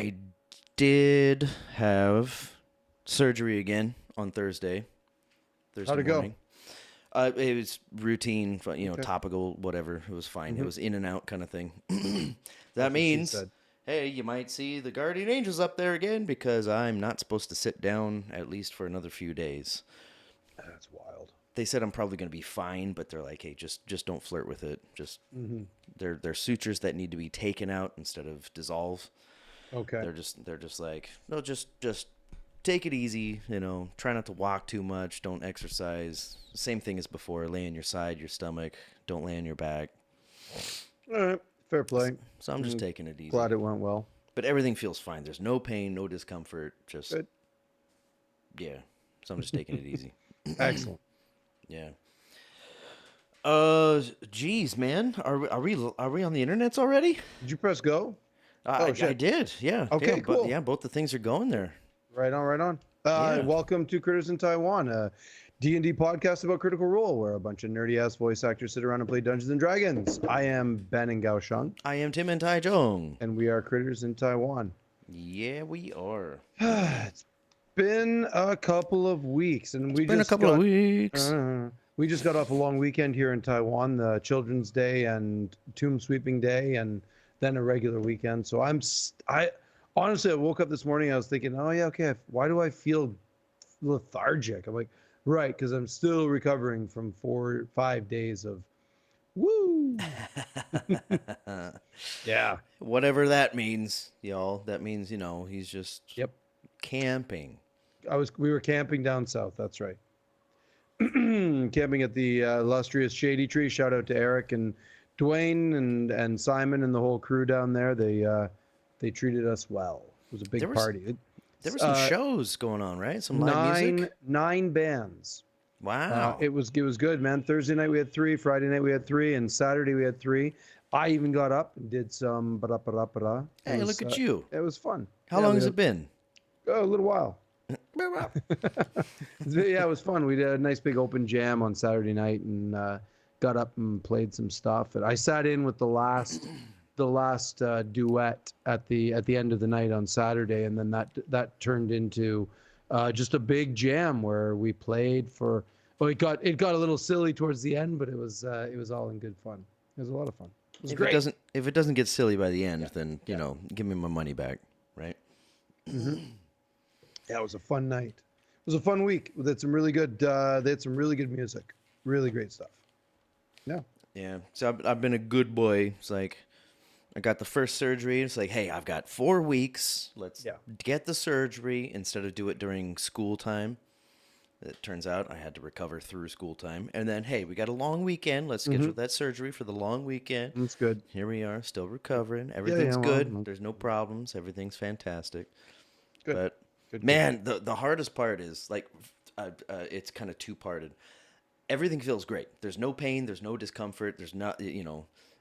I did have surgery again on Thursday How'd it go? morning. It was routine, Okay. topical, whatever. It was fine. It Hmm. was in and out kind of thing. That That's what she means, said. hey, you might see the guardian angels up there again because I'm not supposed to sit down at least for another few days. That's wild. They said I'm probably going to be fine, but they're like, hey, just don't flirt with it. Just Hmm. they're sutures that need to be taken out instead of dissolve. Okay. They're just like, no, just take it easy, try not to walk too much, don't exercise. Same thing as before, lay on your side, your stomach, don't lay on your back. All right. Fair play. So I'm just Mm, taking it Glad easy. it went well. But everything feels fine. There's no pain, no discomfort, just Good. yeah. So I'm just taking it easy. Excellent. Yeah. Geez, man. Are we on the internets already? Did you press go? I Oh I shit. did. Yeah. Yeah, Okay, but cool. yeah, both the things are going there. Right on, right on. Yeah. Welcome to Critters in Taiwan, a D&D podcast about Critical Role, where a bunch of nerdy-ass voice actors sit around and play Dungeons and Dragons. I am Ben and Gao Sheng, I am Tim and Tai Jong. and we are Critters in Taiwan. Yeah, we are. It's been a couple of weeks, and It's been a couple of weeks. we just got off a long weekend here in Taiwan, the Children's Day and Tomb Sweeping Day, and then a regular weekend. So I honestly, I woke up this morning, I was thinking, oh yeah, okay, why do I feel lethargic? I'm like, right, because I'm still recovering from 4 5 days of woo. Yeah. Whatever that means, y'all. That means, he's just Yep. camping. We were camping down south. That's right. Camping at the illustrious Shady Tree. Shout out to Eric and Dwayne and Simon and the whole crew down there. They treated us well. It was a There big was party. there were some Uh, shows going on, right? Some live nine music. nine bands. Wow. It was good, man. Thursday night we had three. Friday night we had three, and Saturday we had three. I even got up and did some ba-da-ba-da-ba-da. Hey, look at you. It was fun. How Yeah, long we has had it been? a little while. Yeah, it was fun. We did a nice big open jam on Saturday night and got up and played some stuff. And I sat in with the last duet at the end of the night on Saturday, and then that turned into just a big jam where we played for. Well, it got a little silly towards the end, but it was all in good fun. It was a lot of fun. It was If it great. doesn't if it doesn't get silly by the end, Yeah, then, yeah. give me my money back, right? Hmm. Yeah, it was a fun night. It was a fun week. They had some really good music, really great stuff. Yeah. Yeah. So I've been a good boy. It's like I got the first surgery. It's like, hey, I've got 4 weeks. Let's Yeah. get the surgery instead of do it during school time. It turns out I had to recover through school time. And then, hey, we got a long weekend. Let's Hmm. schedule that surgery for the long weekend. That's good. Here we are, still recovering. Yeah, yeah. Everything's Well, good. There's no problems. Everything's fantastic. good, But good, good. man, the hardest part is like, it's kind of two-parted. Everything feels great. There's no pain. There's no discomfort. There's not.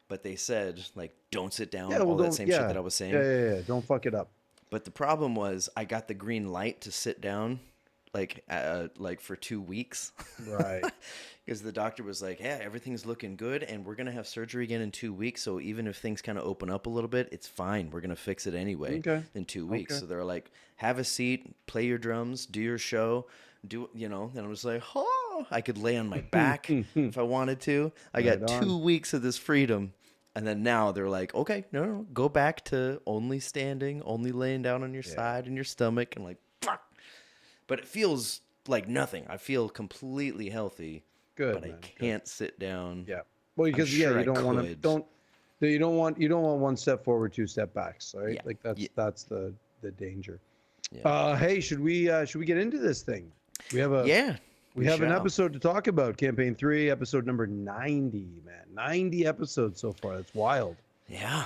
But they said like, don't sit down. Yeah. Well, All that don't. same shit Yeah. that I was Yeah. saying. Yeah. Yeah. Don't fuck it up. But the problem was I got the green light to sit down, like for 2 weeks, Right. because the doctor was like, "Yeah, everything's looking good, and we're gonna have surgery again in 2 weeks. So even if things kind of open up a little bit, it's fine. We're gonna fix it anyway Okay. in 2 weeks." Okay. So they're like, "Have a seat, play your drums, do your show, And I was like, "Oh, I could lay on my back if I wanted to. I Right got on. 2 weeks of this freedom." And then now they're like, okay, no, go back to only standing, only laying down on your Yeah. side and your stomach. And like, fuck. But it feels like nothing. I feel completely healthy, Good, but I man. Good. can't sit down. Yeah. Well, I'm because sure you I don't want to could. don't you don't want one step forward, two step backs, right? Yeah. Like Yeah. that's the danger. Yeah. Hey, should we get into this thing? We have a Yeah. We We have an shall. episode to talk about. Campaign 3, episode number 90, man. 90 episodes so far. That's wild. Yeah.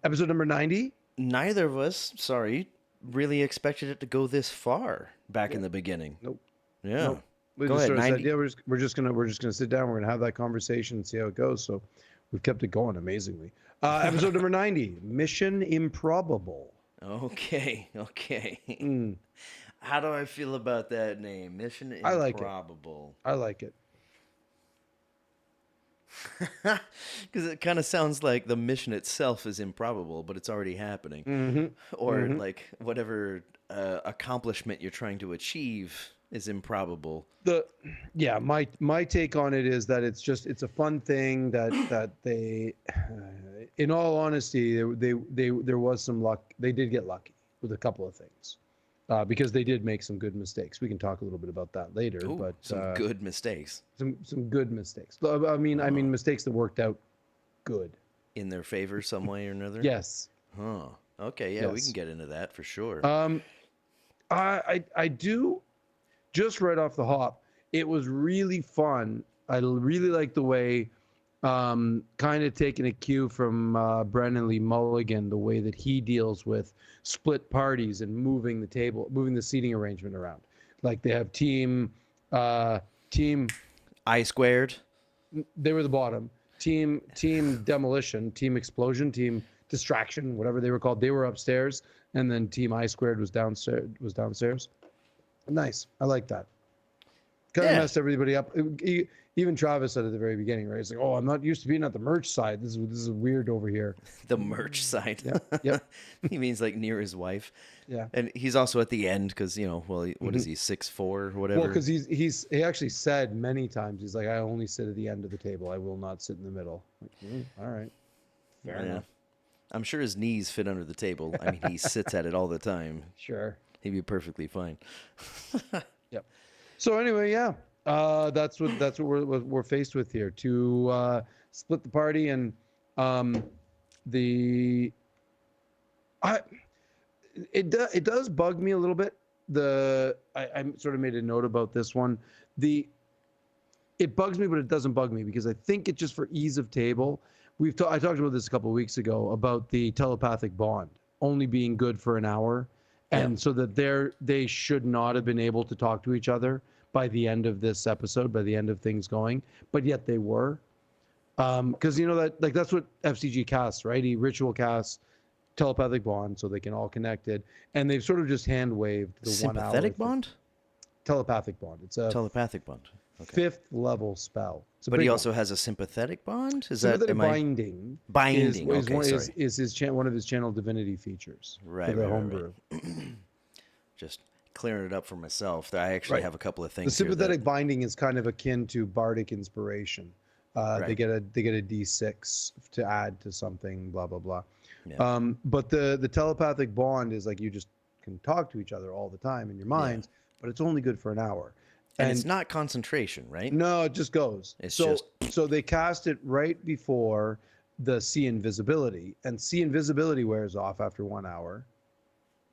Episode number 90? Neither of us, sorry, really expected it to go this far back in Yeah. the beginning. Nope. Yeah. Nope. We Go just ahead. sort of said, 90. yeah, we're just gonna sit down. We're gonna have that conversation and see how it goes. So we've kept it going amazingly. Episode number 90, Mission Improbable. Okay. Okay. Mm, How do I feel about that name? Mission I like it. Improbable. I like it. Because it kind of sounds like the mission itself is improbable, but it's already happening. Mm-hmm. Or Mm-hmm. like whatever accomplishment you're trying to achieve is improbable. The Yeah, my take on it is that it's a fun thing that they, in all honesty, there was some luck. They did get lucky with a couple of things, because they did make some good mistakes. We can talk a little bit about that later, Ooh, but some good mistakes some good mistakes. I mean mistakes that worked out good. in their favor some way or another. Yes. Huh. Okay, yeah, we can Yes. get into that for sure. Um, I do, just right off the hop. It was really fun. I really like the way, kind of taking a cue from Brennan Lee Mulligan, the way that he deals with split parties and moving the seating arrangement around. Like they have team. I squared. They were the bottom. Team demolition, team explosion, team distraction, whatever they were called. They were upstairs, and then team I squared was downstairs. Nice. I like that. Kind of Yeah. messed everybody up. Even Travis said at the very beginning, right? It's like, oh, I'm not used to being at the merch side. This is weird over here. The merch side. Yep. He means like near his wife. Yeah. And he's also at the end because, what is he, 6'4" or whatever? Well, because he actually said many times, he's like, I only sit at the end of the table. I will not sit in the middle. Like, all right. Fair enough. I'm sure his knees fit under the table. I mean, he sits at it all the time. Sure. He'd be perfectly fine. Yep. So anyway, yeah, that's what we're faced with here, to split the party. And the I it does bug me a little bit. I sort of made a note about this one. It bugs me, but it doesn't bug me, because I think it's just for ease of table. I talked about this a couple of weeks ago about the telepathic bond only being good for an hour, and so that they should not have been able to talk to each other by the end of this episode, by the end of things going, but yet they were. Because that's what FCG casts, right? He ritual casts telepathic bond so they can all connect it, and they've sort of just hand waved the 1 hour. Sympathetic bond? Telepathic bond. It's a Telepathic bond. Okay. 5th level spell. But he big also one. has a sympathetic bond? Is Sympathetic that am I binding. binding? Is Okay, his one of his channel divinity features Right, for the right, homebrew. just clearing it up for myself. I actually have a couple of The things here sympathetic binding is kind of akin to bardic inspiration. They Right. get a D6 to add to something, blah blah blah. Yeah. But the telepathic bond is like you just can talk to each other all the time in your minds, but it's only good for an hour. And it's not concentration, right? No, it just goes. So they cast it right before the see invisibility, and see invisibility wears off after 1 hour,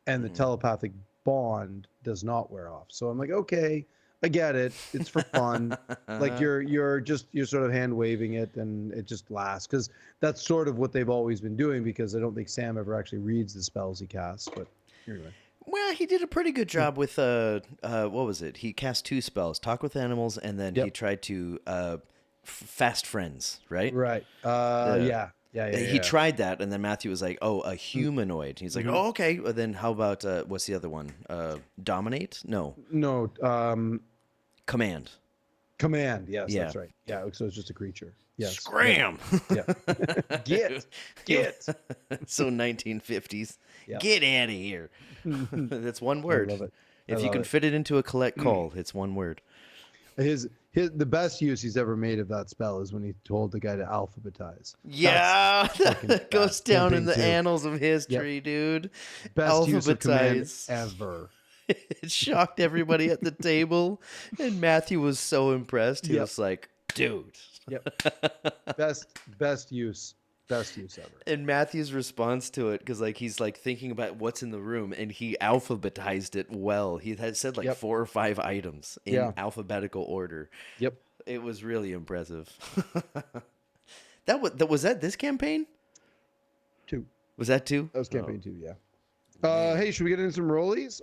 and the telepathic bond does not wear off. So I'm like, okay, I get it. It's for fun. Like you're sort of hand waving it, and it just lasts, because that's sort of what they've always been doing, because I don't think Sam ever actually reads the spells he casts. But anyway. Well, he did a pretty good job with what was it? He cast 2 spells: talk with animals, and then he tried to fast friends, right? Right. Yeah. He tried that, and then Matthew was like, "Oh, a humanoid." He's like, "Oh, okay." Well, then how about what's the other one? Dominate? No. No. Command. Command. Yes, Yeah. that's right. Yeah. So it's just a creature. Yes. Scram. Yeah. Get. So 1950s. Yeah. Get out of here. That's one word. love it. If you love can it. fit it into a collect call, it's one word. The best use he's ever made of that spell is when he told the guy to alphabetize. Yeah, that goes down in the campaign two. annals of history, dude. Best use of command Alphabetize. ever. It shocked everybody at the table, and Matthew was so impressed. He Yep. was like, "Dude." Yep. Best use ever. And Matthew's response to it, because he's thinking about what's in the room, and he alphabetized it well. He had said 4 or 5 items in alphabetical order. Yep. It was really impressive. Was that this campaign? 2. Was that 2? That was campaign 2. Yeah. Hey, should we get into some rollies?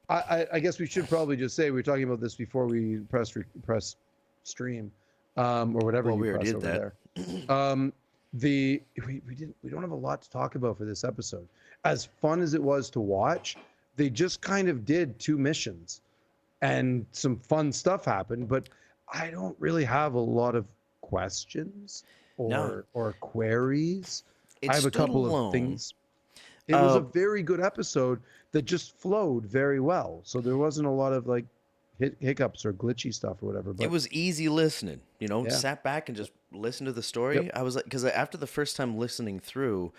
I guess we should probably just say we were talking about this before we press stream, or whatever. Well, you we already press did over that. There. We don't have a lot to talk about for this episode. As fun as it was to watch, they just kind of did 2 missions, and some fun stuff happened. But I don't really have a lot of questions No, or queries. it I have a stood couple of alone. things. It was a Uh, very good episode that just flowed very well. So there wasn't a lot of like hiccups or glitchy stuff or whatever. it But was easy listening, yeah, sat back and just listened to the yep. story. I was like, because after the first time listening through,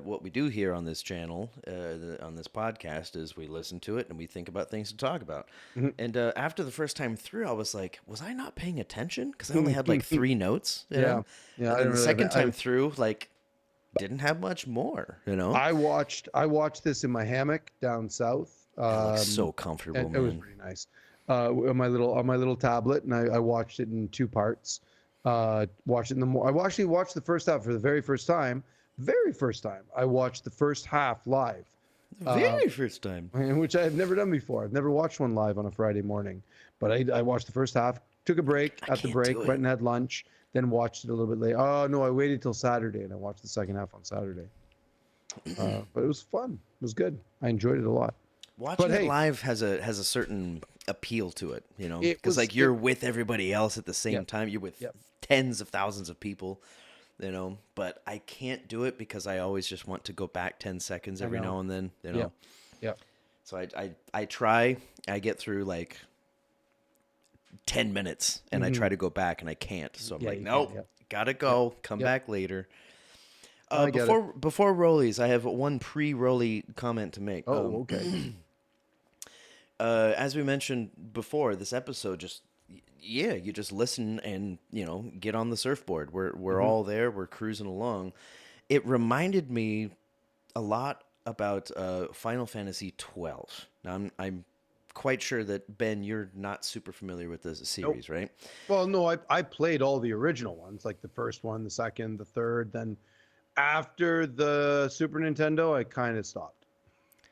what we do here on this channel, on this podcast, is we listen to it and we think about things to talk about. Mhm. And after the first time through, I was like, was I not paying attention? Because I only had like three notes, Yeah, yeah. And I then don't the really have second it. time through, like, didn't have much more. I watched this in my hammock down south, That looks so comfortable, and it was man. pretty nice. On my little tablet, and I watched it in two parts. Watched it in the I actually watched the first half for the very first time. Very first time I watched the first half live, The uh, very first time. which I have never done before. I've never watched one live on a Friday morning, but I watched the first half. Took a break I at the can't do break, it. went and had lunch, then watched it a little bit later. Oh no, I waited till Saturday and I watched the second half on Saturday. But it was fun. It was good. I enjoyed it a lot. But Watching it hey, live has a certain appeal to it, it because was like you're with everybody else at the yep, same time. You're with yep, tens of thousands of people. But I can't do it because I always just want to go back 10 seconds I every know. now and then. Yep, yep. So I try. I get through like 10 minutes, and I Hmm. try to go back, and I can't. So I'm Yeah, like, you can. nope, Yep, gotta yep, go. Come yep. back later. I get it. Before rollies, I have one pre-rolly comment to make. Oh, okay. As we mentioned before, this episode yeah, you just listen and get on the surfboard. We're Hmm. all there. We're cruising along. It reminded me a lot about Final Fantasy 12. Now I'm quite sure that Ben, you're not super familiar with this Nope. series, right? Well, no, I played all the original ones, like the first one, the second, the third. Then after the Super Nintendo, I kind of stopped.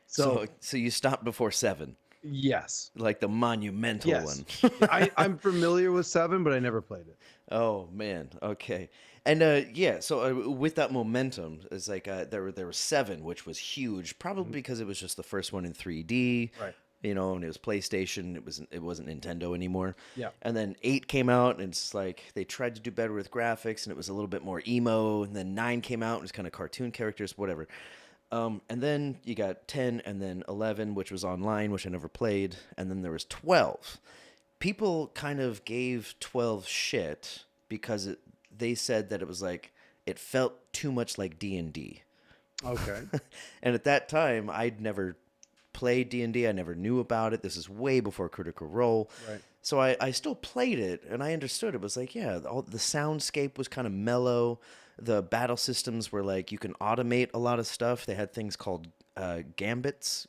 So So you stopped before 7, yes, like the monumental yes, one. I'm familiar with seven, but I never played it. Oh man, okay. And yeah, so with that momentum, it's like there were 7, which was huge, probably Mhm. because it was just the first one in 3D, Right. and it was PlayStation. It wasn't Nintendo anymore. Yeah. And then 8 came out, and it's like they tried to do better with graphics, and it was a little bit more emo. And then 9 came out, and it was kind of cartoon characters, whatever. And then you got 10, and then 11, which was online, which I never played, and then there was 12. People kind of gave 12 shit because they said that it was like it felt too much like D&D. Okay. And at that time, I'd never played D&D. I never knew about it. This is way before Critical Role. Right. So I still played it, and I understood. It was like, yeah, the soundscape was kind of mellow. The battle systems were like you can automate a lot of stuff. They had things called gambits.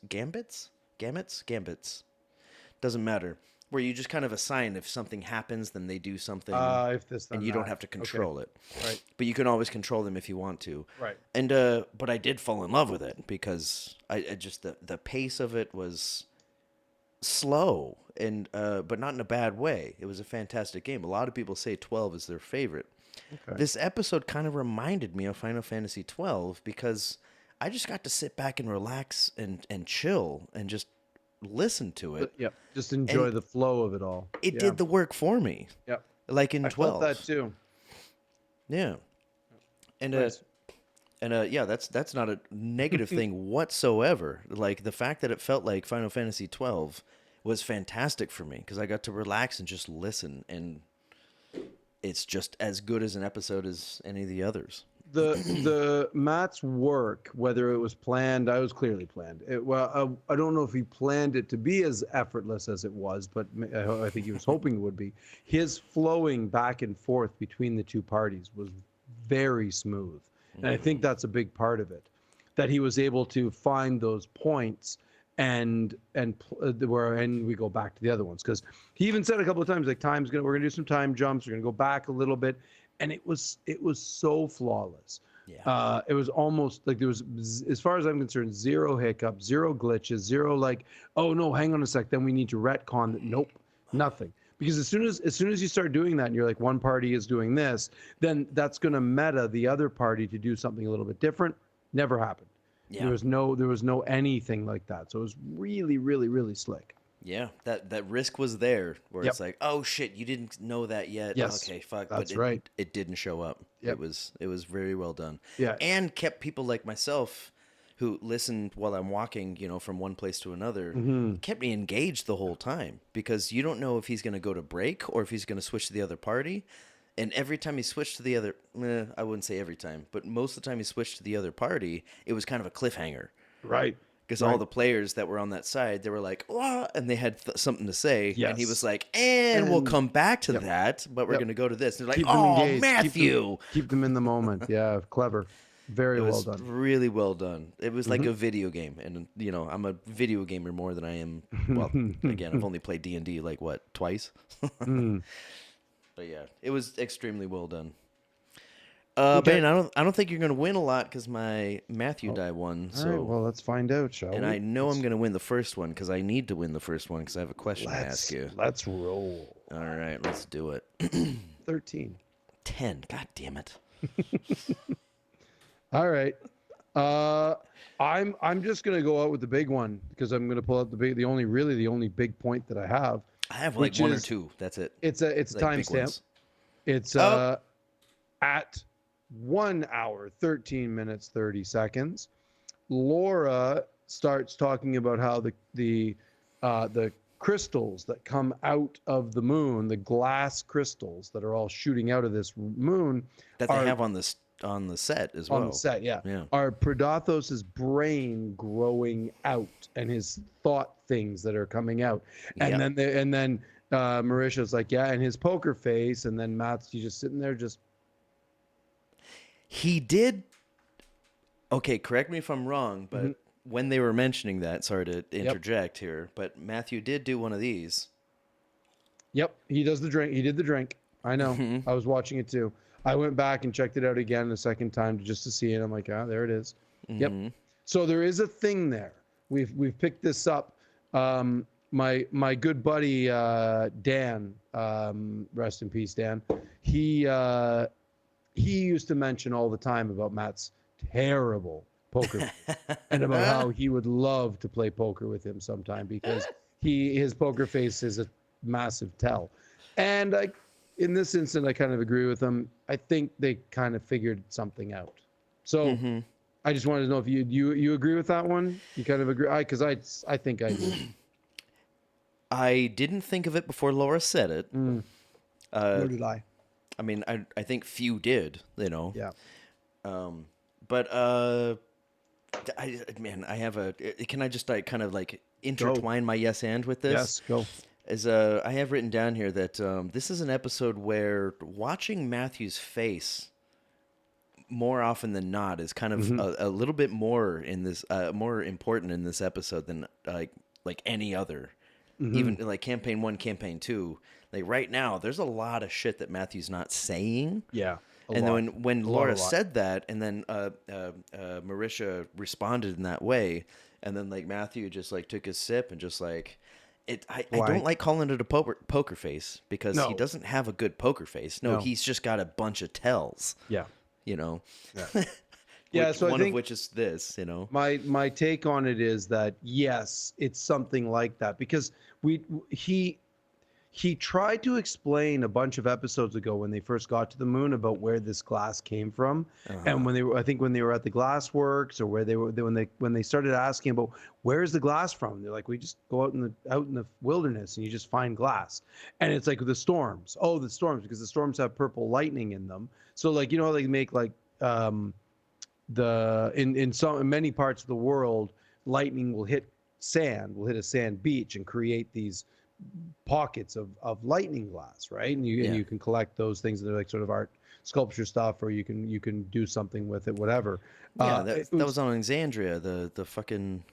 Doesn't matter. Where you just kind of assign if something happens, then they do something, If this, then and you don't that. have to Okay. control it. Right. But you can always control them if you want to. Right. And but I did fall in love with it because I just the pace of it was slow and but not in a bad way. It was a fantastic game. A lot of people say 12 is their favorite. Okay. This episode kind of reminded me of Final Fantasy 12 because I just got to sit back and relax and chill and just listen to it. Yep. Just enjoy And the flow of it all. it Yeah. did the work for me. Yep. Like in I 12. felt that too. Yeah. And Nice. yeah, that's not a negative thing whatsoever. Like the fact that it felt like Final Fantasy 12 was fantastic for me because I got to relax and just listen, and it's just as good as an episode as any of the others. The Matt's work, whether it was planned, I was clearly planned. I don't know if he planned it to be as effortless as it was, but I think he was hoping it would be. His flowing back and forth between the two parties was very smooth, and I think that's a big part of it, that he was able to find those points and we go back to the other ones because he even said a couple of times like we're gonna do some time jumps, we're gonna go back a little bit, and it was so flawless. Yeah. It was almost like there was, as far as I'm concerned, zero hiccups, zero glitches, zero like, oh no, hang on a sec, then we need to retcon that. Nope, nothing. Because as soon as you start doing that and you're like, one party is doing this, then that's going to meta the other party to do something a little bit different. Never happened. Yeah. There was no anything like that. So it was really, really, really slick. Yeah, that risk was there, where Yep. it's like, oh shit, you didn't know that yet. Yes. Okay, fuck, but That's right. it didn't show up. Yep. It was very well done, Yeah. and kept people like myself who listened while I'm walking, from one place to another, Mm-hmm. kept me engaged the whole time because you don't know if he's going to go to break or if he's going to switch to the other party. And every time he switched to the other, I wouldn't say every time, but most of the time he switched to the other party, it was kind of a cliffhanger. Right. Because all Right. the players that were on that side, they were like, "Wah," and they had something to say. And he was Yes. like, and we'll And come back to yep. that, but we're Yep. going to go to this. And they're like, Keep them oh, engaged. Matthew. Keep them in the moment. Yeah. Clever. Very It well was done. really well done. It was like Mhm. a video game. And, I'm a video gamer more than I am. Well, again, I've only played D&D like, what, twice? Mm. But yeah, it was extremely well done. Okay. Ben, I don't think you're gonna win a lot because my Matthew die won. All right. Well, let's find out, shall and we? I know I'm gonna win the first one because I need to win the first one because I have a question to ask you. Let's roll. All right, let's do it. 13. 10. God damn it. All right. I'm just gonna go out with the big one because I'm gonna pull out the only big point that I have. I have like Which one or is- two. That's it. It's a Like big timestamp. ones. It's Oh. at 1 hour 13 minutes 30 seconds. Laura starts talking about how the crystals that come out of the moon, the glass crystals that are all shooting out of this moon, That they are have on the set as well. on the set, yeah, Yeah. are Prodathos's brain growing out and his thought things that are coming out, and Yep. then Marisha's like, yeah, and his poker face, and then Matt's just sitting there just. He did. Okay, correct me if I'm wrong, but Mhm. when they were mentioning that, sorry to interject here, but Matthew did do one of these. Yep, he does the drink. He did the drink. I know. Mhm. I was watching it too. I went back and checked it out again a second time just to see it. I'm like, there it is. Yep. Mhm. So there is a thing there. We've picked this up. My good buddy Dan, rest in peace, Dan. He used to mention all the time about Matt's terrible poker and about how he would love to play poker with him sometime because his poker face is a massive tell. And in this instant, I kind of agree with him. I think they kind of figured something out. So Mhm. I just wanted to know if you agree with that one. You kind of agree, because I think I do. I didn't think of it before Laura said it. Nor did I. I mean, I think few did, Yeah. But I have a. Can I just kind of like intertwine my yes and with this? Yes. Go. As I have written down here that this is an episode where watching Matthew's face more often than not is kind of a little bit more in this more important in this episode than like any other. Even like campaign 1, campaign 2. Like right now, there's a lot of shit that Matthew's not saying. Yeah. And then when Laura said that, and then Marisha responded in that way, and then like Matthew just like took a sip and just like I don't like calling it a poker face because he doesn't have a good poker face. No, he's just got a bunch of tells. Yeah. Yeah. Yeah, so one I think of which is this. my take on it is that yes, it's something like that because he tried to explain a bunch of episodes ago when they first got to the moon about where this glass came from, and when they were at the glass works or where when they started asking about where's the glass from, they're like, we just go out in the wilderness and you just find glass, and it's like the storms. Oh, the storms, because the storms have purple lightning in them. So like how they make like in many parts of the world, lightning will hit a sand beach and create these pockets of lightning glass, right? And you can collect those things that are like sort of art sculpture stuff, or you can do something with it, whatever. That was on Alexandria, the fucking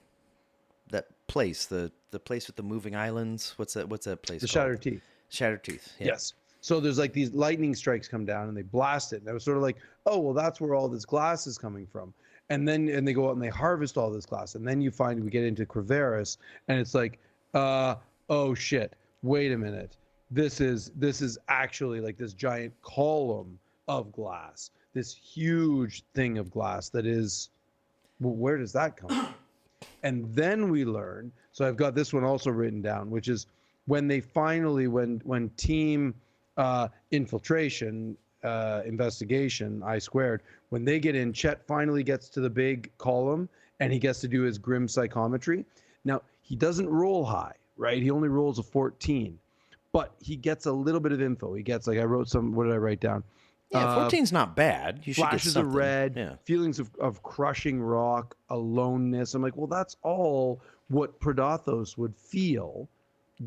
that place, the place with the moving islands. What's that place? The called? Shattered Teeth. Shattered Teeth. Yeah. Yes. So there's like these lightning strikes come down and they blast it. And I was sort of like, oh, well, that's where all this glass is coming from. And they go out and they harvest all this glass. And then we get into Crevaris and it's like, oh shit, wait a minute. This is actually like this giant column of glass, this huge thing of glass that is, well, where does that come from? And then we learn. So I've got this one also written down, which is when they finally, when team infiltration, investigation, I squared, when they get in, Chet finally gets to the big column and he gets to do his grim psychometry. Now, he doesn't roll high, right? He only rolls a 14, but he gets a little bit of info. He gets, like, I wrote some, what did I write down? Yeah, 14's not bad. You should get Flashes something. of red, Yeah. feelings of crushing rock, aloneness. I'm like, well, that's all what Prodathos would feel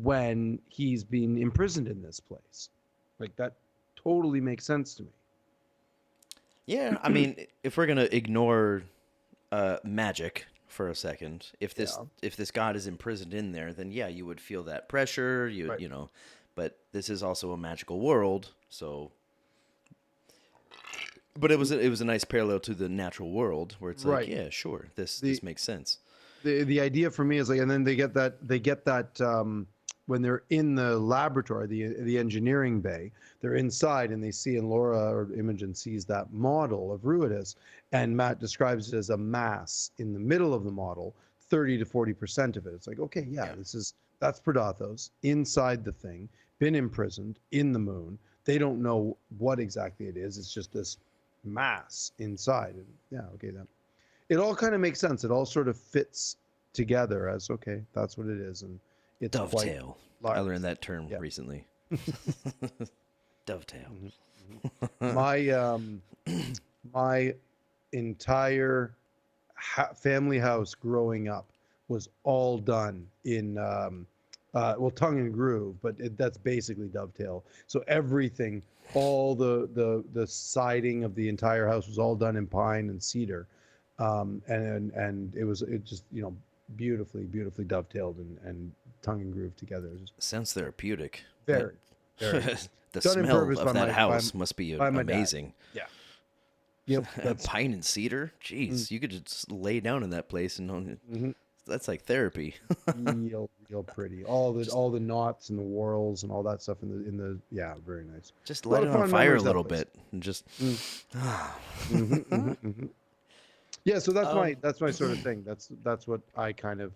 when he's been imprisoned in this place. Like, that totally makes sense to me. Yeah, I mean, if we're gonna ignore magic for a second, if this god is imprisoned in there, then yeah, you would feel that pressure. Right. You know, but this is also a magical world, so. But it was a nice parallel to the natural world where it's like, Right. yeah, sure, this makes sense. The idea for me is like, and then they get that when they're in the laboratory, the engineering bay, they're inside and they see, and Laura or Imogen sees that model of Ruidus, and Matt describes it as a mass in the middle of the model, 30 to 40% of it. It's like, okay, yeah. That's Prodathos inside the thing, been imprisoned in the moon. They don't know what exactly it is. It's just this mass inside. And yeah, okay, that it all kind of makes sense. It all sort of fits together as, okay, that's what it is, and it's Dovetail. Quite large. I learned that term recently. Dovetail. My entire family house growing up was all done in tongue and groove, but that's basically dovetail. So everything, all the siding of the entire house was all done in pine and cedar, and it just beautifully dovetailed and tongue and groove together. It just sounds therapeutic. very. The Done in smell purpose of by that my- house by- must be by my dad. amazing. Yeah. Yep. That's Pine and cedar. Jeez, you could just lay down in that place and that's like therapy. real pretty. All the knots and the whorls and all that stuff in the yeah, very nice. Just A light lot it of on fun fire a memories, that little place. bit and just. Yeah, so that's my sort of thing. That's what I kind of.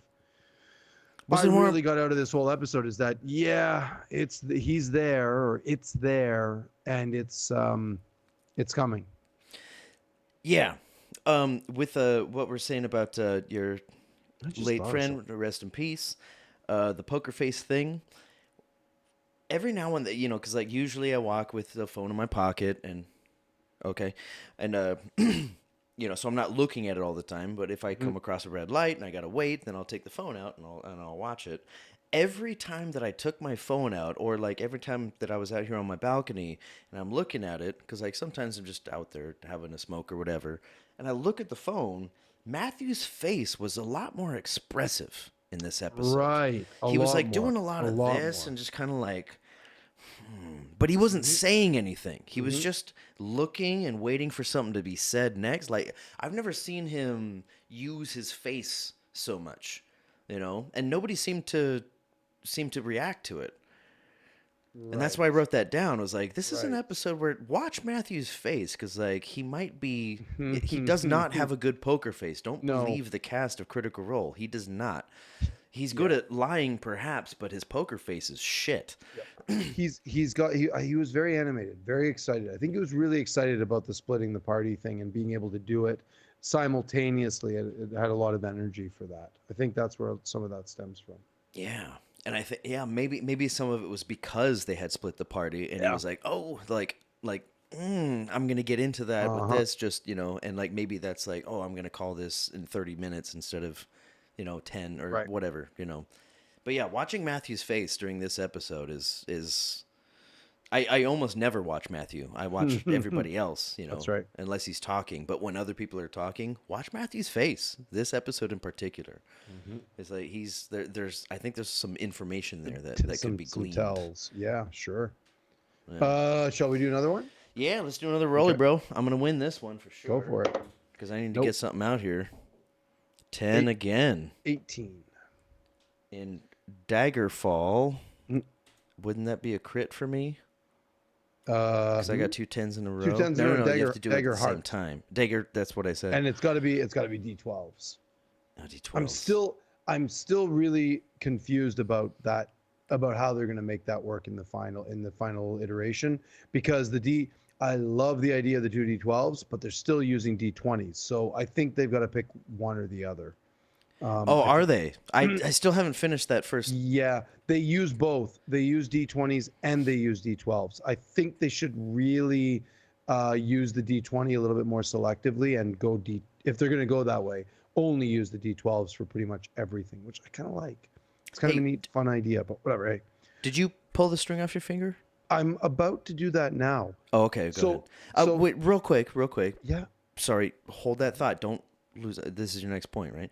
Was I it more- really got out of this whole episode is that he's there, or it's there, and it's coming. Yeah. With what we're saying about your I just late thought of friend, rest in peace, the poker face thing. Every now and then, because like usually I walk with the phone in my pocket and so I'm not looking at it all the time. But if I come across a red light and I gotta wait, then I'll take the phone out and I'll watch it. Every time that I took my phone out, or like every time that I was out here on my balcony and I'm looking at it, because like sometimes I'm just out there having a smoke or whatever, and I look at the phone, Matthew's face was a lot more expressive in this episode. Right. He was like doing a lot of this and just kind of like, but he wasn't saying anything. He was just looking and waiting for something to be said next. Like, I've never seen him use his face so much, and nobody seemed to react to it. Right. And that's why I wrote that down. I was like, this is an episode where watch Matthew's face, because like he might be, he does not have a good poker face. Don't believe the cast of Critical Role. He does not. He's good at lying, perhaps, but his poker face is shit. Yeah. He was very animated, very excited. I think he was really excited about the splitting the party thing and being able to do it simultaneously. It had a lot of energy for that. I think that's where some of that stems from. Yeah. And I think, maybe some of it was because they had split the party, and he was like, oh, I'm going to get into that with this, just, and like, maybe that's like, oh, I'm going to call this in 30 minutes instead of, 10 or whatever, But yeah, watching Matthew's face during this episode is I almost never watch Matthew. I watch everybody else, That's right. Unless he's talking. But when other people are talking, watch Matthew's face. This episode in particular. It's like I think there's some information there that could be gleaned. Some tells. Yeah, sure. Yeah. Shall we do another one? Yeah, let's do another rolly, bro. I'm going to win this one for sure. Go for it. Because I need to get something out here. 10 again. 18. In Daggerfall, wouldn't that be a crit for me? Because I got 2 10s in a row. 2 10s in a row. No, Dagger, you have to do it at the same heart. time. Dagger, that's what I said. And it's got to be D12s. D12s. I'm still really confused about that, about how they're going to make that work in the final iteration, because I love the idea of the two D12s, but they're still using D20s. So I think they've got to pick one or the other. Oh, are they? I still haven't finished that first. Yeah, they use both. They use D20s and they use D12s. I think they should really use the D20 a little bit more selectively and go if they're going to go that way, only use the D12s for pretty much everything, which I kind of like. It's kind of a Hey, neat, fun idea, but whatever. Hey, did you pull the string off your finger? I'm about to do that now. Oh, okay, go ahead. So Wait, real quick. yeah. Sorry, hold that thought. Don't lose. This is your next point, right?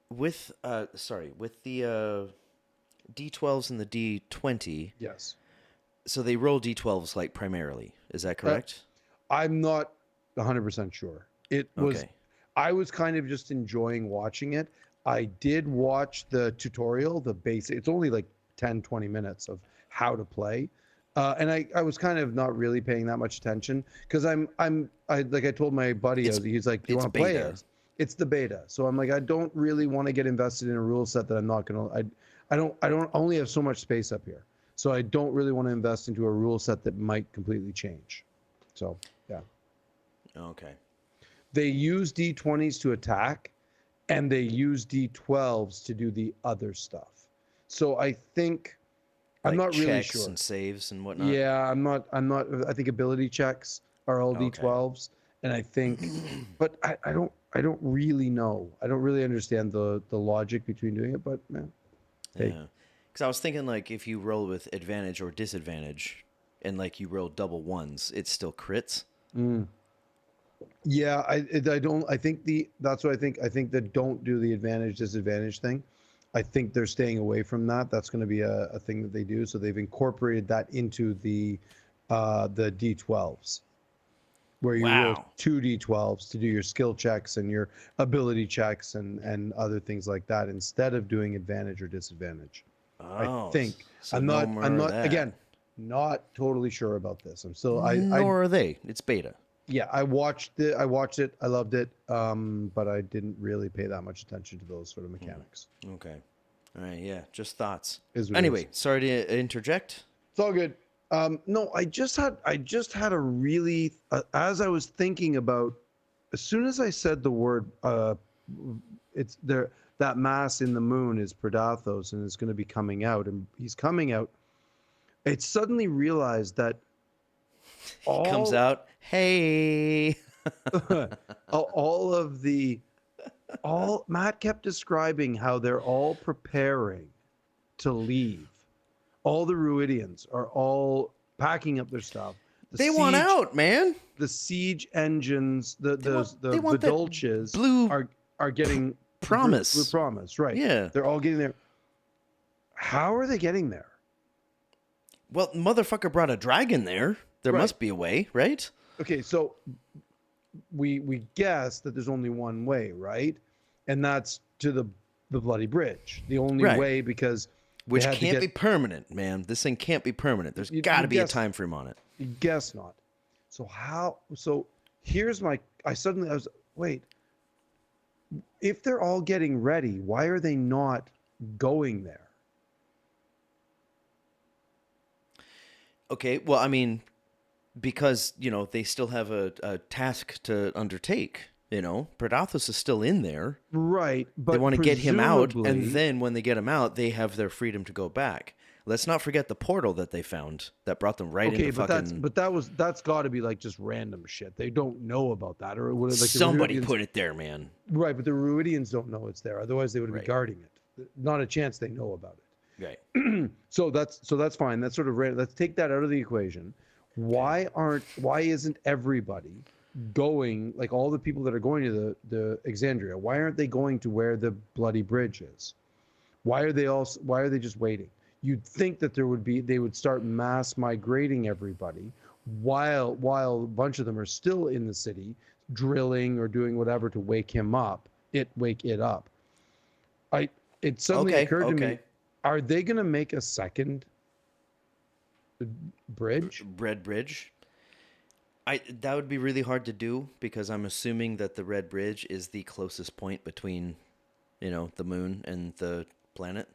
With the D12s and the D20. Yes. So they roll D12s like primarily. Is that correct? I'm not 100% sure. It was. Okay. I was kind of just enjoying watching it. I did watch the tutorial, the basic. It's only like 10, 20 minutes of how to play. And I was kind of not really paying that much attention because I like I told my buddy, he's like, do you want to play it? It's the beta. So I'm like, I don't really want to get invested in a rule set that I'm not going to, I don't only have so much space up here. So I don't really want to invest into a rule set that might completely change. So yeah. Okay. They use D20s to attack, and they use D12s to do the other stuff. So I think I'm not really checks sure. And saves and whatnot. Yeah, I'm not. I think ability checks are all D12s, and I think, but I don't really know. I don't really understand the logic between doing it. But man, hey. Yeah. Because I was thinking like if you roll with advantage or disadvantage, and like you roll double ones, it's still crits. Yeah, I don't. I think that's what I think. I think that don't do the advantage disadvantage thing. I think they're staying away from that. That's going to be a thing that they do. So they've incorporated that into the D12s, where you roll two D12s to do your skill checks and your ability checks and other things like that, instead of doing advantage or disadvantage. Oh, I think. so I'm no not. more I'm of not. that. Again, not totally sure about this. I'm still. Nor are they. It's beta. Yeah, I watched it. I loved it. But I didn't really pay that much attention to those sort of mechanics. Okay. All right. Yeah. Just thoughts. Is what it Anyway, is. sorry to interject. It's all good. No, I just had a really as I was thinking about, as soon as I said the word, it's there, that mass in the moon is Predathos and is going to be coming out, and he's coming out. It suddenly realized that He comes out. Hey. all Matt kept describing how they're all preparing to leave. All the Ruidians are all packing up their stuff. They want out, man. The siege engines, the want that Dolches blue are getting promise. Blue promise, right? Yeah. They're all getting there. How are they getting there? Well, motherfucker brought a dragon there. There must be a way, right? Okay, so we guess that there's only one way, right? And that's to the bloody bridge. The only way, because which can't be permanent, man. This thing can't be permanent. There's got to be a time frame on it. You guess not. So how? So here's my. I was wait. If they're all getting ready, why are they not going there? Okay, well, I mean, because, they still have a task to undertake, Predathos is still in there. Right, but they want to get him out, and then when they get him out, they have their freedom to go back. Let's not forget the portal that they found that brought them right into fucking... that's got to be like just random shit. They don't know about that, or it would have like somebody put it there, man. Right, but the Ruidians don't know it's there. Otherwise, they would be guarding it. Not a chance they know about it. Right. So that's fine. That's sort of random. Let's take that out of the equation. Why isn't everybody going, like all the people that are going to the Exandria? Why aren't they going to where the bloody bridge is? Why are they just waiting? You'd think that they would start mass migrating everybody while a bunch of them are still in the city drilling or doing whatever to wake it up. It suddenly occurred to me, are they going to make a second bridge? Red bridge? That would be really hard to do because I'm assuming that the Red Bridge is the closest point between, the moon and the planet.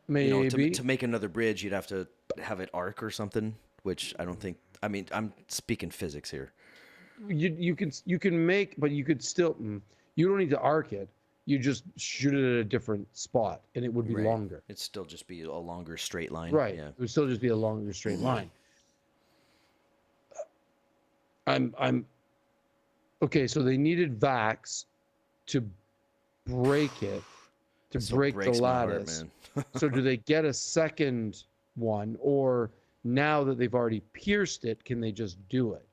Maybe To make another bridge, you'd have to have it arc or something, which I don't think. I mean, I'm speaking physics here. you can make, but you could still. You don't need to arc it. You just shoot it at a different spot, and it would be Right. longer. It'd still just be a longer straight line. Right. Yeah. It would still just be a longer straight line. I'm okay. So they needed Vax to break it, to This break the breaks my heart, lattice. man. So do they get a second one, or now that they've already pierced it, can they just do it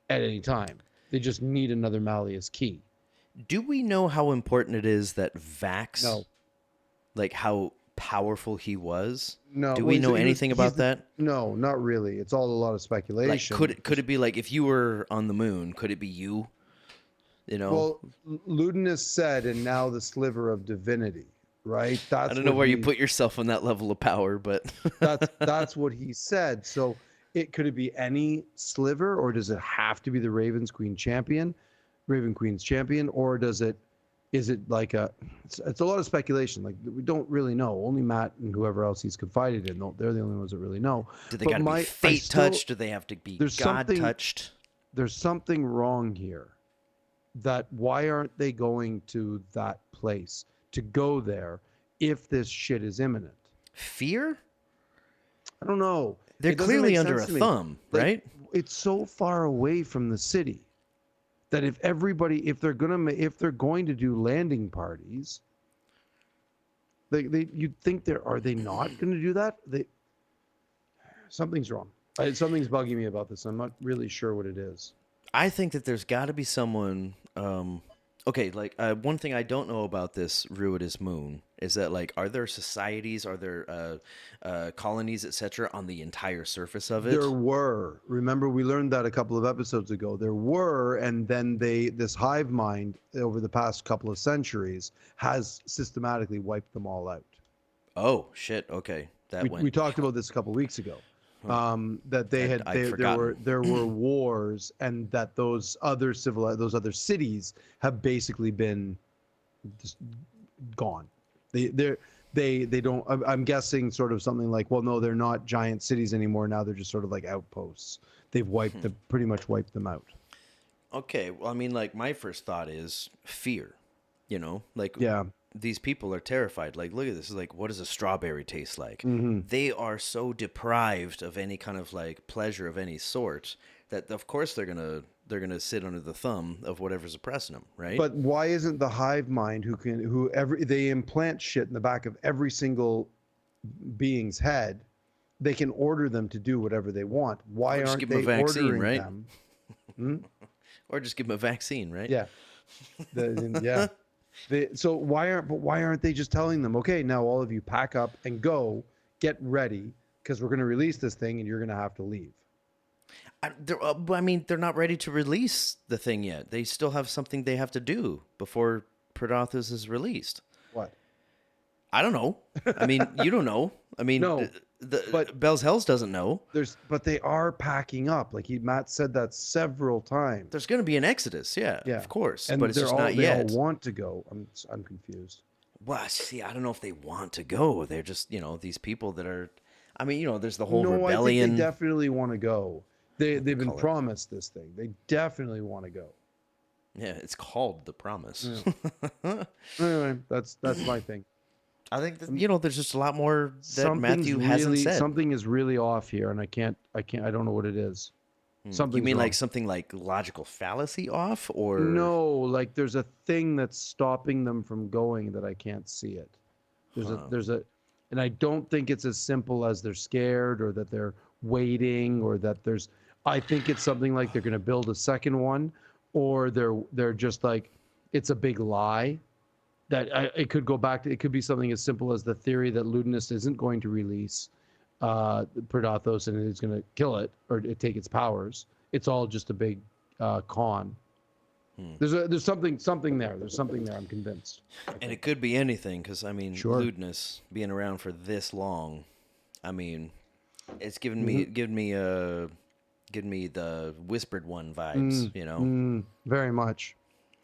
at any time? They just need another Malleus key. Do we know how important it is that Vax, No. like how powerful he was? No. Do Well, we know anything about that? No, not really. It's all a lot of Like, speculation. could it be like if you were on the moon, could it be you? Well, Ludinus said, and now the sliver of divinity, right? I don't know where you put yourself on that level of power, but that's what he said. So could it be any sliver, or does it have to be the Raven Queen's champion, or is it like it's a lot of speculation. Like, we don't really know. Only Matt and whoever else he's confided in, they're the only ones that really know. do they got to be fate touched? Do they have to be God touched? There's something wrong here. That why aren't they going to that place to go there if this shit is imminent? Fear? I don't know. They're clearly under a thumb, right? It's so far away from the city that if they're going to do landing parties, you'd think are they not going to do that? Something's wrong. Something's bugging me about this. I'm not really sure what it is. I think that there's got to be someone. Okay, like one thing I don't know about this Ruidus moon is that, like, are there societies, are there colonies, etc., on the entire surface of it? There were. Remember, we learned that a couple of episodes ago. There were, and then this hive mind over the past couple of centuries has systematically wiped them all out. Oh shit! Okay, we talked about this a couple of weeks ago. That there were wars, and that those other cities have basically been just gone. They don't. I'm guessing sort of something like, well, no, they're not giant cities anymore. Now they're just sort of like outposts. They've pretty much wiped them out. Okay, well, I mean, like, my first thought is fear. Like, yeah. These people are terrified. Like, look at this. Like, what does a strawberry taste like? Mm-hmm. They are so deprived of any kind of like pleasure of any sort that, of course, they're gonna sit under the thumb of whatever's oppressing them, right? But why isn't the hive mind they implant shit in the back of every single being's head? They can order them to do whatever they want. Why aren't they ordering right? them? Hmm? Or just give them a vaccine, right? Yeah. Yeah. So why aren't they just telling them, okay, now all of you pack up and go, get ready, because we're going to release this thing and you're going to have to leave? I mean, they're not ready to release the thing yet. They still have something they have to do before Prodothus is released. What? I don't know. I mean, you don't know. I mean, no, but Bell's Hells doesn't know. But they are packing up. Like Matt said that several times. There's going to be an exodus, yeah, of course, and but it's just not yet. They all want to go. I'm confused. Well, see, I don't know if they want to go. They're just, these people that are. I mean, there's the whole rebellion. I think they definitely want to go. They've been promised this thing. They definitely want to go. Yeah, it's called The Promise. Yeah. Anyway, that's my thing. I think that, there's just a lot more that Matthew hasn't said. Something is really off here, and I don't know what it is. You mean wrong. Like something like logical fallacy off, or no? Like there's a thing that's stopping them from going that I can't see it. And I don't think it's as simple as they're scared or that they're waiting or that there's. I think it's something like they're going to build a second one, or they're just like it's a big lie. That it could go back to, it could be something as simple as the theory that Ludinus isn't going to release Prodothos and is going to kill it or take its powers. It's all just a big con. There's something there. There's something there. I'm convinced. And it could be anything because I mean, sure. Ludinus being around for this long, I mean, it's given me giving me the Whispered One vibes, you know? Very much.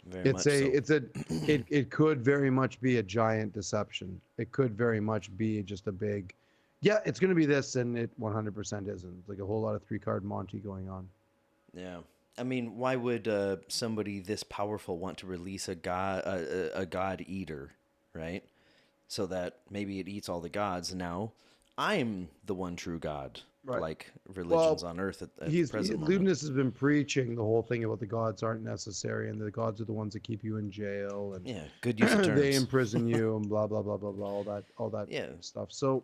Very much so. It could very much be a giant deception. It could very much be just a big, yeah, it's going to be this, and it 100% isn't. Like a whole lot of 3-card Monty going on. Yeah. I mean, why would somebody this powerful want to release a god eater, right? So that maybe it eats all the gods. Now, I'm the one true god, Right. like religions on Earth at the present moment. Ludinus has been preaching the whole thing about the gods aren't necessary, and the gods are the ones that keep you in jail, and Yeah, good use of terms. they imprison you, and blah blah blah blah blah, all that stuff. So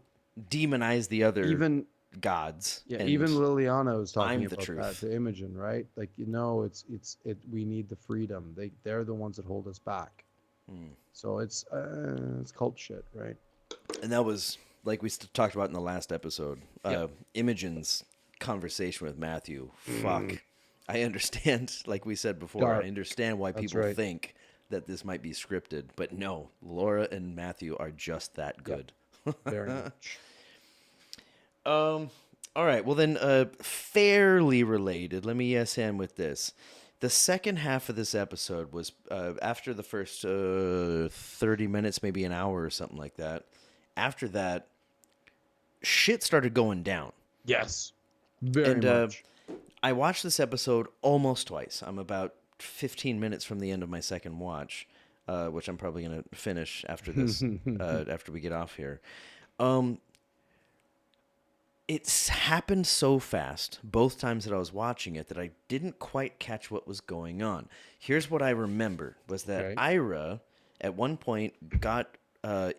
demonize the other gods. Yeah, even Liliana was talking about that to Imogen, right? Like, you know, we need the freedom. They're the ones that hold us back. So it's cult shit, right? And that was like we talked about in the last episode. Imogen's conversation with Matthew. Fuck, I understand. Like we said before, I understand why people think that this might be scripted, but no, Laura and Matthew are just that good. Very much. All right. Well, then, fairly related. Let me yes and with this. The second half of this episode was after the first 30 minutes, maybe an hour or something like that. After that, shit started going down. Yes, very much. I watched this episode almost twice. I'm about 15 minutes from the end of my second watch, which I'm probably going to finish after this, after we get off here. It's happened so fast, both times that I was watching it, that I didn't quite catch what was going on. Here's what I remember, was that Ira, at one point, got Fern,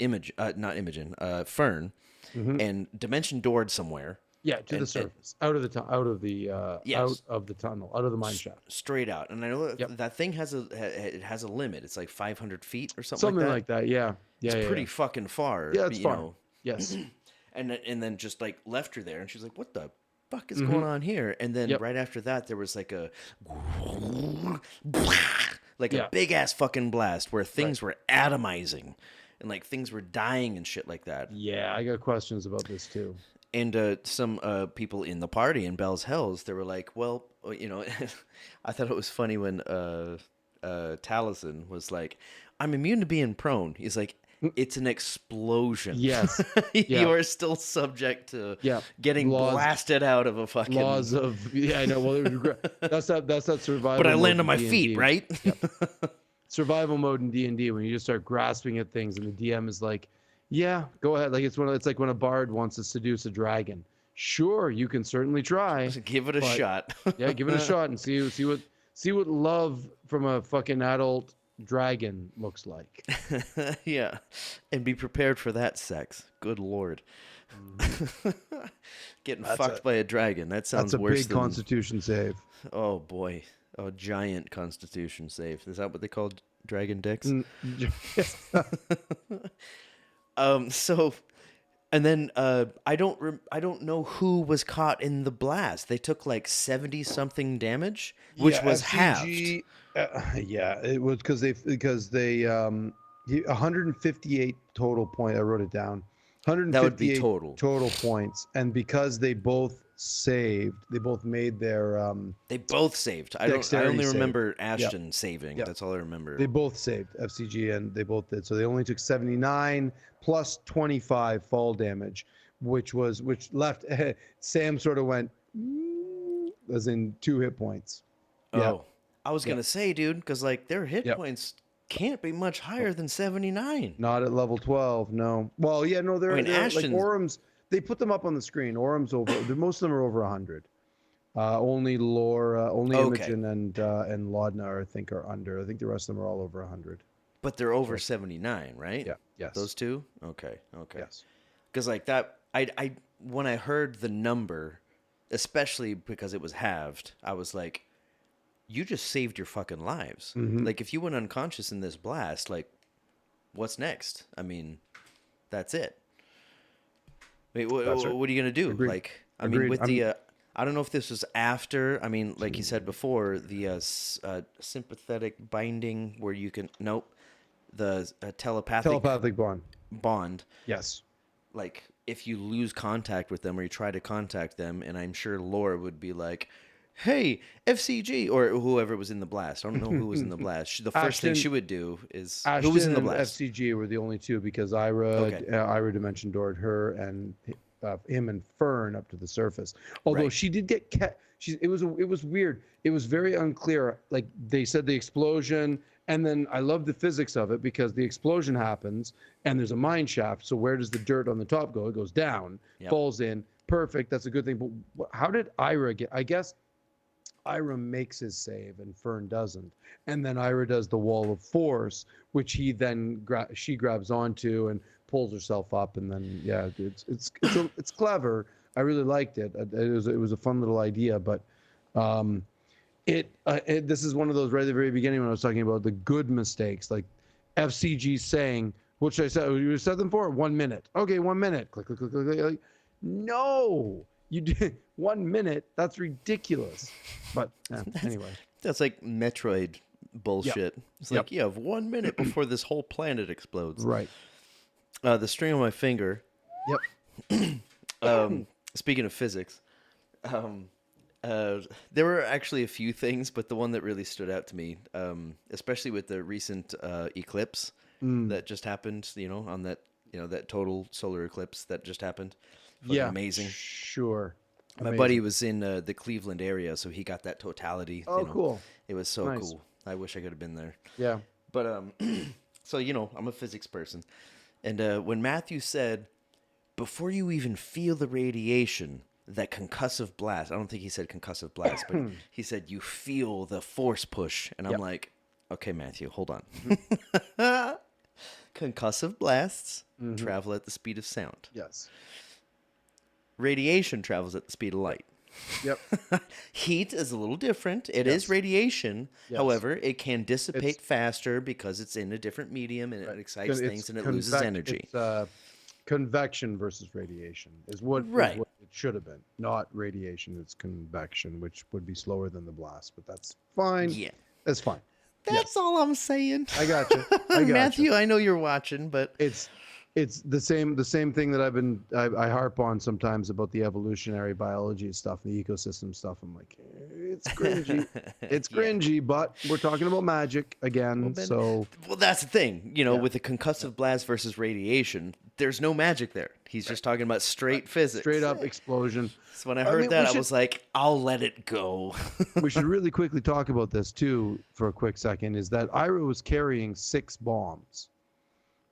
and dimension doored somewhere. Yeah, to the surface, out of the tunnel, out of the mine shaft, straight out. And I know that thing has a limit. It's like 500 feet or something. Something like that. Yeah, it's pretty fucking far. Yeah, it's far. Yes. And then just like left her there, and she's like, "What the fuck is going on here?" And then right after that, there was like a big ass fucking blast where things were atomizing, and like things were dying and shit like that. Yeah, I got questions about this too. And some people in the party in Bell's Hells, they were like, "Well, you know," I thought it was funny when Taliesin was like, "I'm immune to being prone." He's like, it's an explosion. Yes. You are still subject to getting blasted out of a fucking... Laws of... Yeah, I know. Well, that's that survival But I land on mode my in feet, D&D. right? Survival mode in D&D, when you just start grasping at things and the DM is like, yeah, go ahead. Like it's like when a bard wants to seduce a dragon. Sure, you can certainly try. Give it a shot. Yeah, give it a shot and see what love from a fucking adult dragon looks like. Yeah, and be prepared for that sex. Good lord. Getting fucked by a dragon. That sounds worse. That's a big Constitution save. Oh boy, a giant Constitution save. Is that what they call dragon dicks? So, and then I don't know who was caught in the blast. They took like 70 something damage, which was halved. It was because they 158 total point. I wrote it down. 158 that would be total points, and because they both saved, they both made their they both saved. I only remember Ashton saving. That's all I remember. They both saved FCG, and they both did. So they only took 79 plus 25 fall damage, which left Sam sort of went as in 2 hit points. Oh. I was going to say, dude, because like their hit points can't be much higher than 79. Not at level 12, no. Well, yeah, no, they're like Orum's. They put them up on the screen. Orum's over. Most of them are over 100. Only Laura, Imogen, and Laudna, I think, are under. I think the rest of them are all over 100. But they're over 79, right? Yeah. Yes. Those two? Okay. Yes. Because like that, I when I heard the number, especially because it was halved, I was like, you just saved your fucking lives. Mm-hmm. Like, if you went unconscious in this blast, like, what's next? I mean, that's it. Wait, what are you going to do? Agreed. Like, I mean, with the... I don't know if this was after, I mean, like you said before, the sympathetic binding where you can... Nope. The telepathic bond. Yes. Like, if you lose contact with them or you try to contact them, and I'm sure Laura would be like... hey, FCG, or whoever was in the blast. I don't know who was in the blast. The first thing Ashton, she would do is who was in Ashton the and blast. FCG were the only two because Okay, Ira Dimension doored her and him and Fern up to the surface. Although right. she did get it was weird. It was very unclear. Like they said, the explosion, and then I love the physics of it because the explosion happens and there's a mine shaft. So where does the dirt on the top go? It goes down, Yep. falls in. Perfect. That's a good thing. But how did Ira get? I guess Ira makes his save and Fern doesn't. And then Ira does the wall of force, which he then she grabs onto and pulls herself up. And then yeah, it's clever. I really liked it. It was a fun little idea, but this is one of those right at the very beginning when I was talking about the good mistakes, like FCG saying, what should I say? You set them for 1 minute. Okay, 1 minute. Click, click, click, click, click. Like, no, you did 1 minute. That's ridiculous. But anyway, That's like Metroid yep, bullshit. It's yep, like you have 1 minute before this whole planet explodes. right, The string on my finger. yep, Speaking of physics, um, there were actually a few things, but the one that really stood out to me, especially with the recent eclipse that just happened, on that, that total solar eclipse that just happened. Fucking yeah, amazing. sure. My buddy was in the Cleveland area, so he got that totality. Oh, cool. It was so Nice. cool. I wish I could have been there. Yeah. But so I'm a physics person, and when Matthew said, before you even feel the radiation, that concussive blast. I don't think he said concussive blast, but he said you feel the force push, and I'm Yep. like, okay, Matthew, hold on. Concussive blasts travel at the speed of sound. Yes. Radiation travels at the speed of light. Yep. Heat is a little different. It is Yes. radiation. Yes. However, it can dissipate It's faster because it's in a different medium and it excites It's things and it loses energy. It's convection versus radiation is what Right. it should have been. Not radiation. It's convection, which would be slower than the blast, but that's fine. Yeah. That's fine. That's all I'm saying. I got you. I got Matthew, you. I know you're watching, but It's the same thing that I harp on sometimes about the evolutionary biology stuff, the ecosystem stuff. I'm like, it's cringy. It's Yeah. cringy, but we're talking about magic again. Ben, So well, that's the thing. Yeah. With the concussive blast versus radiation, there's no magic there. He's just talking about straight physics. straight up explosion. So when I heard mean, that, I was like, I'll let it go. We should really quickly talk about this too for a quick second. Is that Ira was carrying 6 bombs,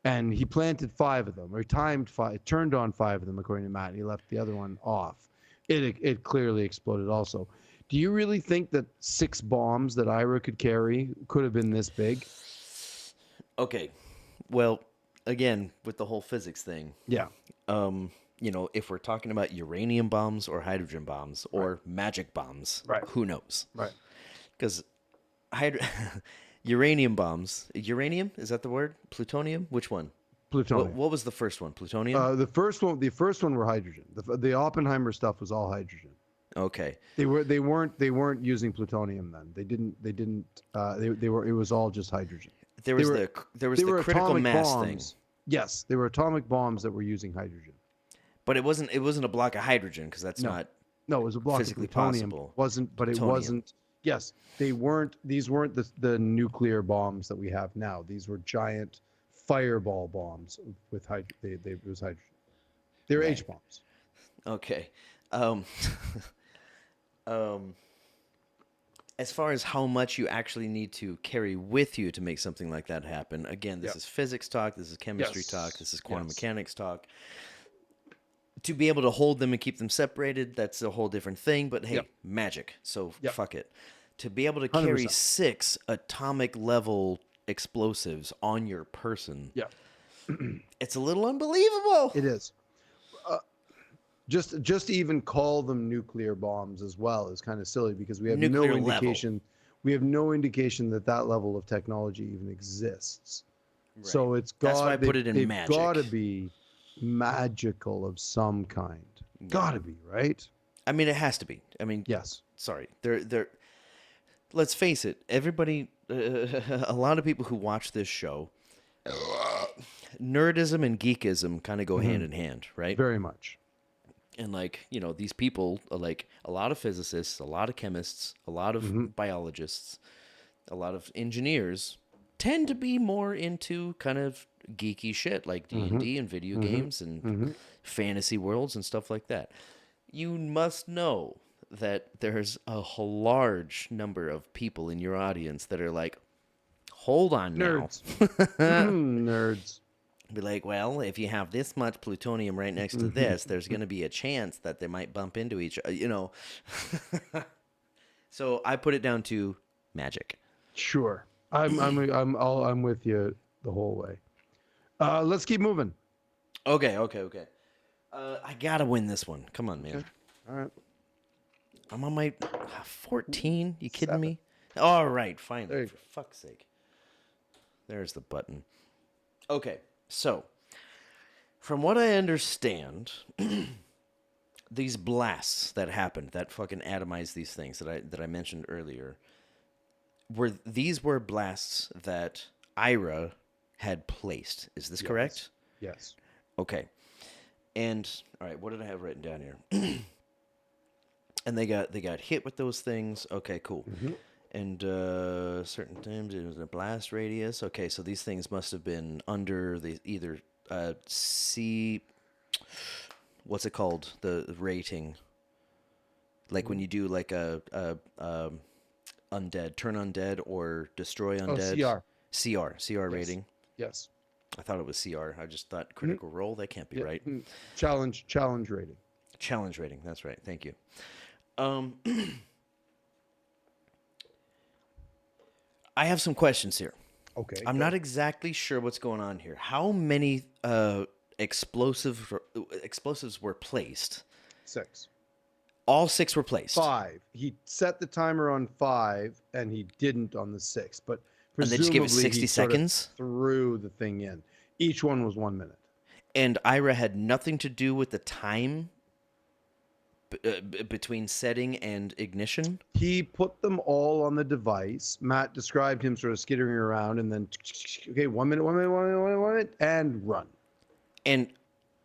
and he planted 5 of them, or he turned on 5 of them according to Matt. And he left the other one off. It clearly exploded also. Do you really think that 6 bombs that Ira could carry could have been this big? Okay. Well, again, with the whole physics thing, Yeah. if we're talking about uranium bombs or hydrogen bombs or magic bombs, Right. who knows? Right. Because uranium bombs, uranium, is that the word? Plutonium? Which one? Plutonium. What was the first one? Plutonium? The first one were hydrogen. The Oppenheimer stuff was all hydrogen. Okay. They weren't using plutonium then. They were it was all just hydrogen. There was They the were critical atomic mass bombs. thing. Yes, they were atomic bombs that were using hydrogen. But it wasn't a block of hydrogen because that's not No, it was a block physically of plutonium. possible. But it Plutonium. wasn't. Yes, these weren't the nuclear bombs that we have now. These were giant fireball bombs with hydrogen. It was hydrogen. They were Right. H bombs. Okay. As far as how much you actually need to carry with you to make something like that happen, again, this Yep. is physics talk, this is chemistry Yes. talk, this is quantum Yes. mechanics talk. To be able to hold them and keep them separated, that's a whole different thing, but hey, Yep. magic, so Yep. fuck it. To be able to carry 100%. 6 atomic level explosives on your person, Yeah, it's a little unbelievable. it is. Just to even call them nuclear bombs as well is kind of silly because we have Nuclear no level. indication. We have no indication that level of technology even exists. Right. So it's That's why I put it in they've magic. got to be magical of some kind. Got to be, right? I mean, it has to be. I mean, Yes. sorry, they're. Let's face it. Everybody, a lot of people who watch this show, nerdism and geekism kind of go hand in hand, right? Very much. And like, these people are like a lot of physicists, a lot of chemists, a lot of biologists, a lot of engineers tend to be more into kind of geeky shit like D&D and video games and fantasy worlds and stuff like that. You must know that there's a large number of people in your audience that are like, hold on now. Nerds. Nerds. Be like, well, if you have this much plutonium right next to this, there's going to be a chance that they might bump into each other, So I put it down to magic. Sure. I'm with you the whole way. Let's keep moving. Okay. I gotta win this one. Come on, man. Okay. All right. I'm on my 14. You kidding me? All right, finally. You For fuck's sake. There's the button. Okay, so from what I understand, these blasts that happened, that fucking atomized these things that I mentioned earlier, were blasts that Ira had placed. Is this correct? Yes. Okay. And all right, what did I have written down here? And they got hit with those things. Okay, cool. And certain times it was a blast radius. Okay, so these things must have been under the either C. What's it called? The rating. Like when you do like a undead, turn undead or destroy undead. CR rating. Yes. I thought it was CR. I just thought critical role. That can't be right. Challenge rating. Challenge rating. That's right. Thank you. I have some questions here. Okay. I'm not exactly sure what's going on here. How many explosives were placed? 6. All 6 were placed. 5. He set the timer on 5, and he didn't on the 6. But And they just give it 60 seconds? Threw the thing in. Each one was 1 minute. And Ira had nothing to do with the time between setting and ignition? He put them all on the device. Matt described him sort of skittering around and then, okay, 1 minute, 1 minute, 1 minute, 1 minute, 1 minute, and run. And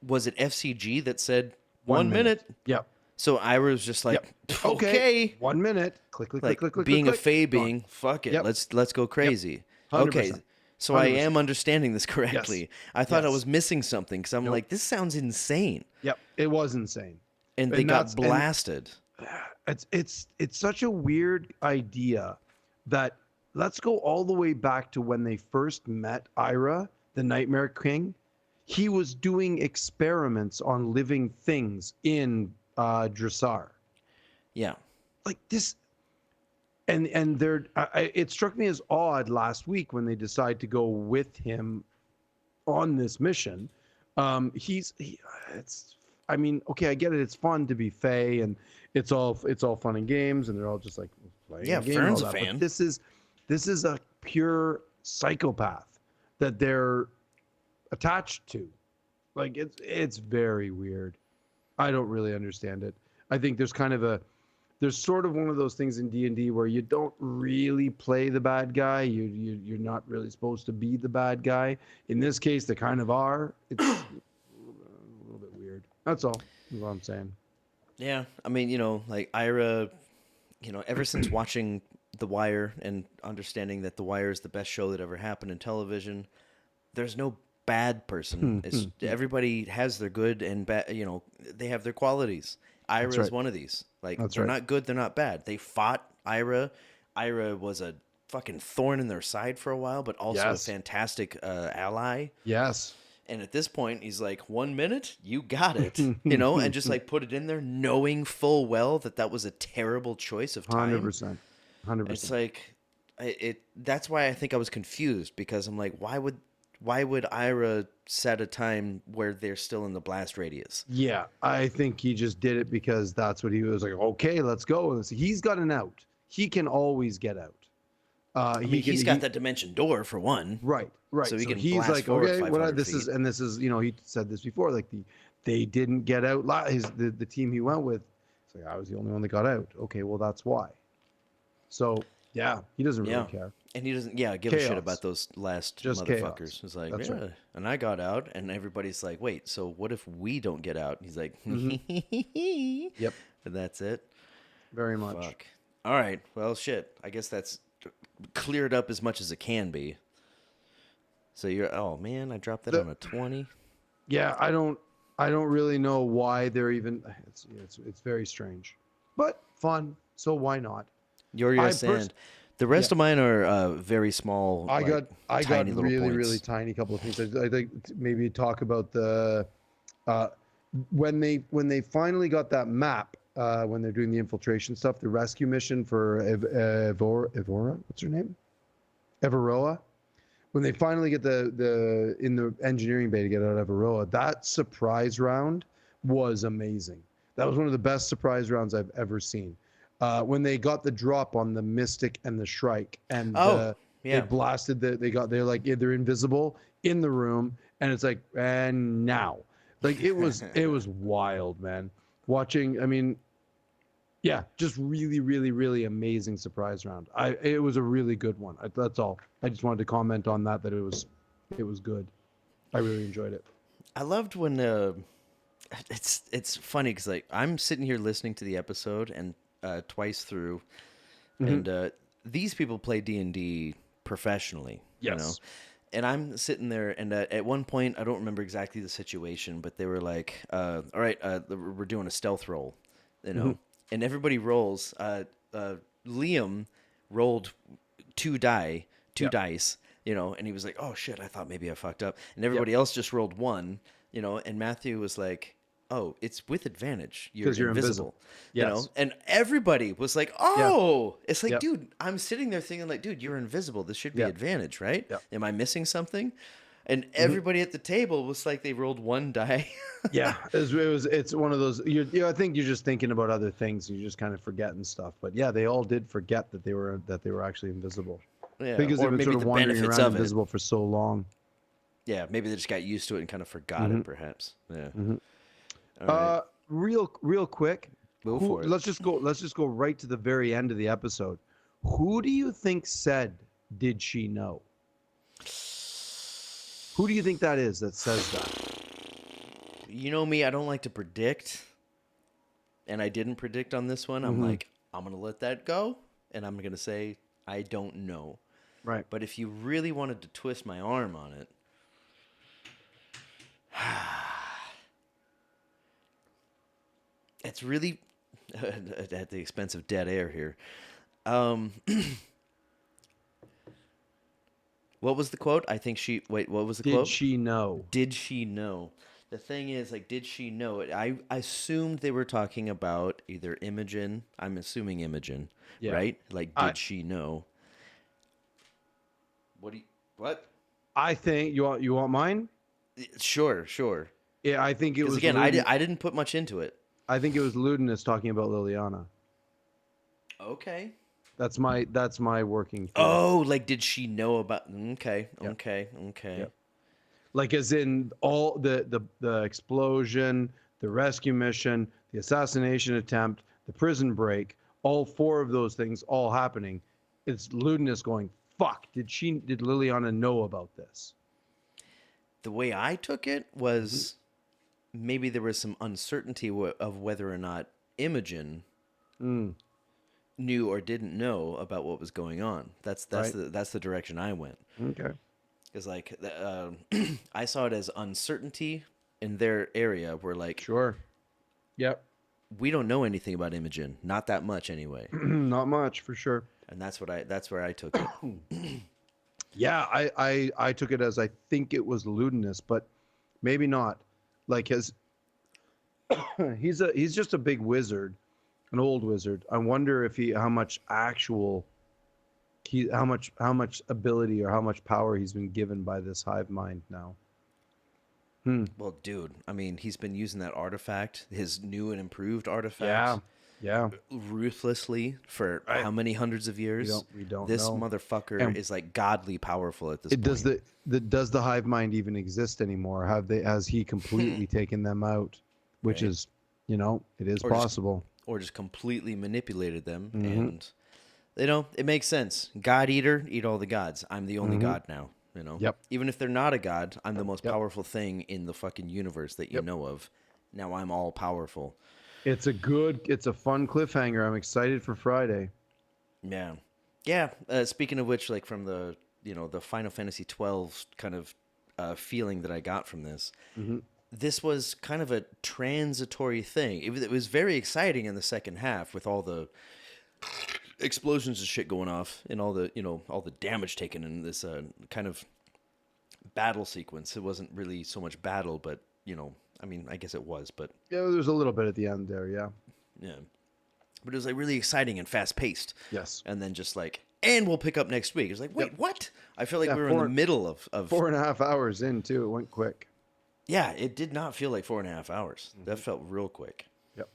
was it FCG that said 1 minute? Yep. So Ira was just like, okay. 1 minute. Click, Like click, click, being click, a Fae click. being, fuck it, Yep. let's go crazy. Yep. 100%. Okay, so 100%. I am understanding this correctly. Yes. I thought I was missing something because I'm Nope. like, this sounds insane. Yep, it was insane. And they got blasted. It's such a weird idea that let's go all the way back to when they first met Ira, the Nightmare King. He was doing experiments on living things in Dressar. Yeah. Like this, and it struck me as odd last week when they decided to go with him on this mission. I mean, okay, I get it. It's fun to be Fae, and it's all fun and games, and they're all just like playing a game. Fern's a fan. But this is a pure psychopath that they're attached to. Like it's very weird. I don't really understand it. I think there's sort of one of those things in D&D where you don't really play the bad guy. You're not really supposed to be the bad guy. In this case, they kind of are. It's a little bit weird. That's all. That's what I'm saying. Yeah, I mean, like Ira, ever since watching The Wire and understanding that The Wire is the best show that ever happened in television, there's no bad person. It's everybody has their good and bad. They have their qualities. Ira is one of these. Like they're not good, they're not bad. They fought Ira. Ira was a fucking thorn in their side for a while, but also a fantastic ally. Yes. And at this point, he's like, 1 minute, you got it, and just like put it in there, knowing full well that was a terrible choice of time. 100%. 100%. It's like, that's why I think I was confused, because I'm like, why would Ira set a time where they're still in the blast radius? Yeah, I think he just did it because that's what he was like. Okay, let's go. And he's got an out. He can always get out. He's got that dimension door for one. Right. So he's blast like, forward okay, 500 this feet. is, he said this before, like they didn't get out. The team he went with, it's like I was the only one that got out. Okay, well that's why. So Yeah, he doesn't really Yeah. care. And he doesn't, give a shit about Chaos. those last Just chaos. motherfuckers. It's like, That's yeah. right. And I got out, and everybody's like, wait, so what if we don't get out? He's like, hmm and Yep. that's it. Very much. Fuck. All right. Well, shit. I guess that's cleared up as much as it can be. So you're, oh man, I dropped that The, on a 20. yeah, I don't really know why they're even. It's very strange, but fun. So why not? Your I sand. The rest yeah. of mine are very small, I like got I got tiny little really points. really tiny couple of things. I think maybe talk about the uh, when they finally got that map when they're doing the infiltration stuff, the rescue mission for Evora, what's her name? Everoa. When they finally get the in the engineering bay to get out of Everoa, that surprise round was amazing. That was one of the best surprise rounds I've ever seen. When they got the drop on the Mystic and the Shrike, and Oh, they yeah. blasted they're like they're invisible in the room, and it's like, and now, like it was wild, man. Watching, I mean, yeah, just really, really, really amazing surprise round. It was a really good one. That's all. I just wanted to comment on that it was good. I really enjoyed it. I loved when it's funny because like I'm sitting here listening to the episode and twice through, Mhm. and these people play D&D professionally, Yes. and I'm sitting there, and at one point I don't remember exactly the situation, but they were like, "All right, we're doing a stealth roll," Mhm. and everybody rolls. Liam rolled two Yep. dice, and he was like, "Oh shit, I thought maybe I fucked up," and Yep. everybody else just rolled one, and Matthew was like, "Oh, it's with advantage. You're Because you're invisible. invisible." Yes. And everybody was like, Yeah. "Oh!" It's like, Yep. dude, I'm sitting there thinking, like, dude, you're invisible. This should be Yep. advantage, right? Yep. Am I missing something? And Mhm. everybody at the table was like, they rolled one die. Yeah. It's one of those. I think you're just thinking about other things. You just kind of forgetting stuff. But yeah, they all did forget that they were actually invisible Yeah, because they've or been maybe sort of the wandering benefits around of it. invisible for so long. Yeah, maybe they just got used to it and kind of forgot hmm it, perhaps. Yeah. hmm All right, Real quick, go who for it. let's just go right to the very end of the episode. Who do you think said, "Did she know"? Who do you think that is that says that? You know me, I don't like to predict, and I didn't predict on this one. I'm Mm-hmm. like, I'm gonna let that go, and I'm gonna say I don't know. Right. But if you really wanted to twist my arm on it, it's really at the expense of dead air here. Um, what was the quote? I think she. Wait, what was the Did quote? she know? Did she know? The thing is, like, did she know it? I assumed they were talking about either Imogen. I'm assuming Imogen, Yeah. right? Like, I did she know? What do you? What? I think you want mine? Sure, sure. Yeah, I think it Because was again, Luden. I didn't put much into it. I think it was Ludinus talking about Liliana. Okay. That's my working theory. Oh, like, did she know about? Okay, Yeah. okay, okay. Yeah. Like as in all the explosion, the rescue mission, the assassination attempt, the prison break, all four of those things all happening. It's Ludinus going, fuck, did Liliana know about this? The way I took it Mm-hmm. was maybe there was some uncertainty of whether or not Imogen Mm, knew or didn't know about what was going on. right. That's the direction I went. Okay. Because like I saw it as uncertainty in their area, where like Sure. Yep. we don't know anything about Imogen, not that much anyway, Not much for sure. and that's where I took it. Yeah, I took it as I think it was Ludinus, but maybe not. Like his he's just a big wizard, an old wizard. I wonder if how much ability or how much power he's been given by this hive mind now. Well, dude, I mean, he's been using that artifact, his new and improved Yeah. artifact, Yeah. ruthlessly for Right. how many hundreds of years? We don't This know. motherfucker And is like godly powerful at this it does point. does the hive mind even exist anymore? Has he completely taken them out? Which Right. is, it is Or just possible. or just completely manipulated them Mhm. and It makes sense. God eater, eat all the gods. I'm the only god now, Yep. Even if they're not a god, I'm the most Yep. powerful thing in the fucking universe that you Yep. know of. Now I'm all powerful. It's a fun cliffhanger. I'm excited for Friday. Yeah. Yeah. Speaking of which, like from the Final Fantasy 12 kind of feeling that I got from this, Mm-hmm. this was kind of a transitory thing. It was very exciting in the second half with all the explosions and shit going off and all the damage taken in this kind of battle sequence. It wasn't really so much battle, but I mean, I guess it was, but Yeah, there's a little bit at the end there. Yeah. yeah. But it was like really exciting and fast paced. Yes. And then just like, and we'll pick up next week. It was like, wait, what? I feel like Yeah, we were in the middle of 4.5 hours in too. It went quick. Yeah, it did not feel like 4.5 hours. That felt real quick. Yep.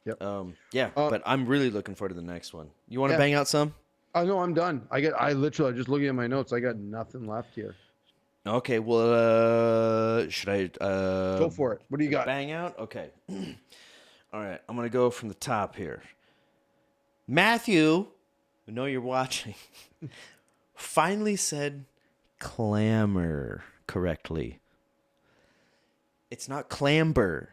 Yep. Yeah, but I'm really looking forward to the next one. You want to Yeah. bang out some? Oh no, I'm done. I literally just looking at my notes. I got nothing left here. Okay, well, should I Go for it. What do you got? bang out? Okay. All right, I'm going to go from the top here. Matthew, I know you're watching, finally said clamor correctly. It's not clamber.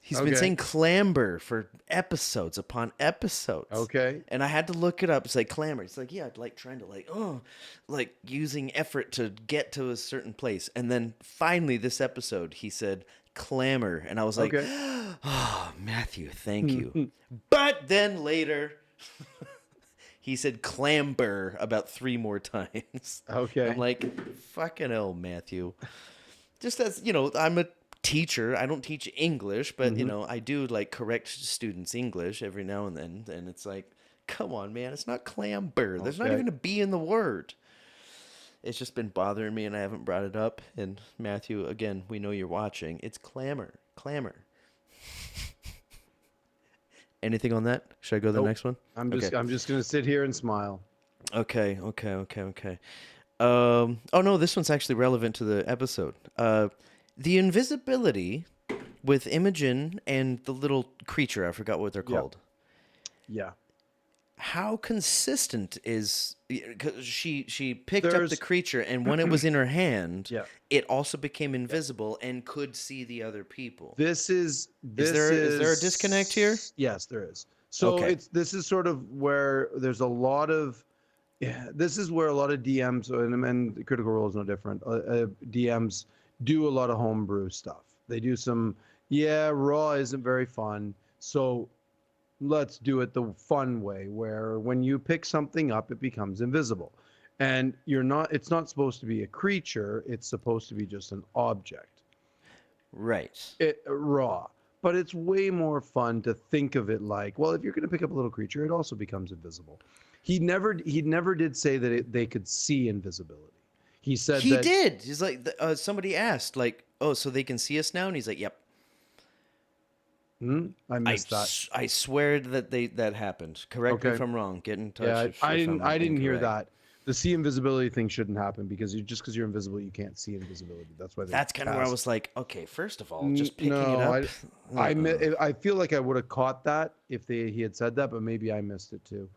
He's been Okay. saying clamber for episodes upon episodes. Okay. And I had to look it up. It's like clamor. It's like, yeah, like trying to like using effort to get to a certain place. And then finally this episode, he said clamor. And I was like, Okay. oh, Matthew, thank you. But then later, he said clamber about 3 more times. Okay. I'm like, fucking hell, Matthew. Just as, I'm a teacher. I don't teach English, but I do like correct students' English every now and then, and it's like, come on, man, it's not clamber. There's not Okay. even a B in the word. It's just been bothering me, and I haven't brought it up. And Matthew, again, we know you're watching. It's clamor. Anything on that? Should I go to the Nope. next one? I'm just gonna sit here and smile. Okay. Oh no, this one's actually relevant to the episode. The invisibility with Imogen and the little creature, I forgot what they're called. Yeah. How consistent is, because she picked up There's- the creature, and when it was in her hand, Yeah. it also became invisible and could see the other people. This is there a disconnect here? Yes, there is. So Okay. this is sort of where there's a lot of this is where a lot of DMs and Critical Role is no different. DMs do a lot of homebrew stuff. They do some raw isn't very fun. So let's do it the fun way where when you pick something up it becomes invisible. And it's not supposed to be a creature, it's supposed to be just an object. Right. Raw. But it's way more fun to think of it like, well, if you're going to pick up a little creature, it also becomes invisible. He never did say that they could see invisibility. He said He that did. He's like, somebody asked, like, oh, so they can see us now? And he's like, yep. I missed that. I swear that happened. Correct me Okay. if I'm wrong. Get in touch. Yeah, if I I'm didn't hear incorrect. that. The see invisibility thing shouldn't happen because just because you're invisible, you can't see invisibility. That's why That's kind of where I was like, okay, first of all, just picking No, it up. I feel like I would have caught that if he had said that, but maybe I missed it too.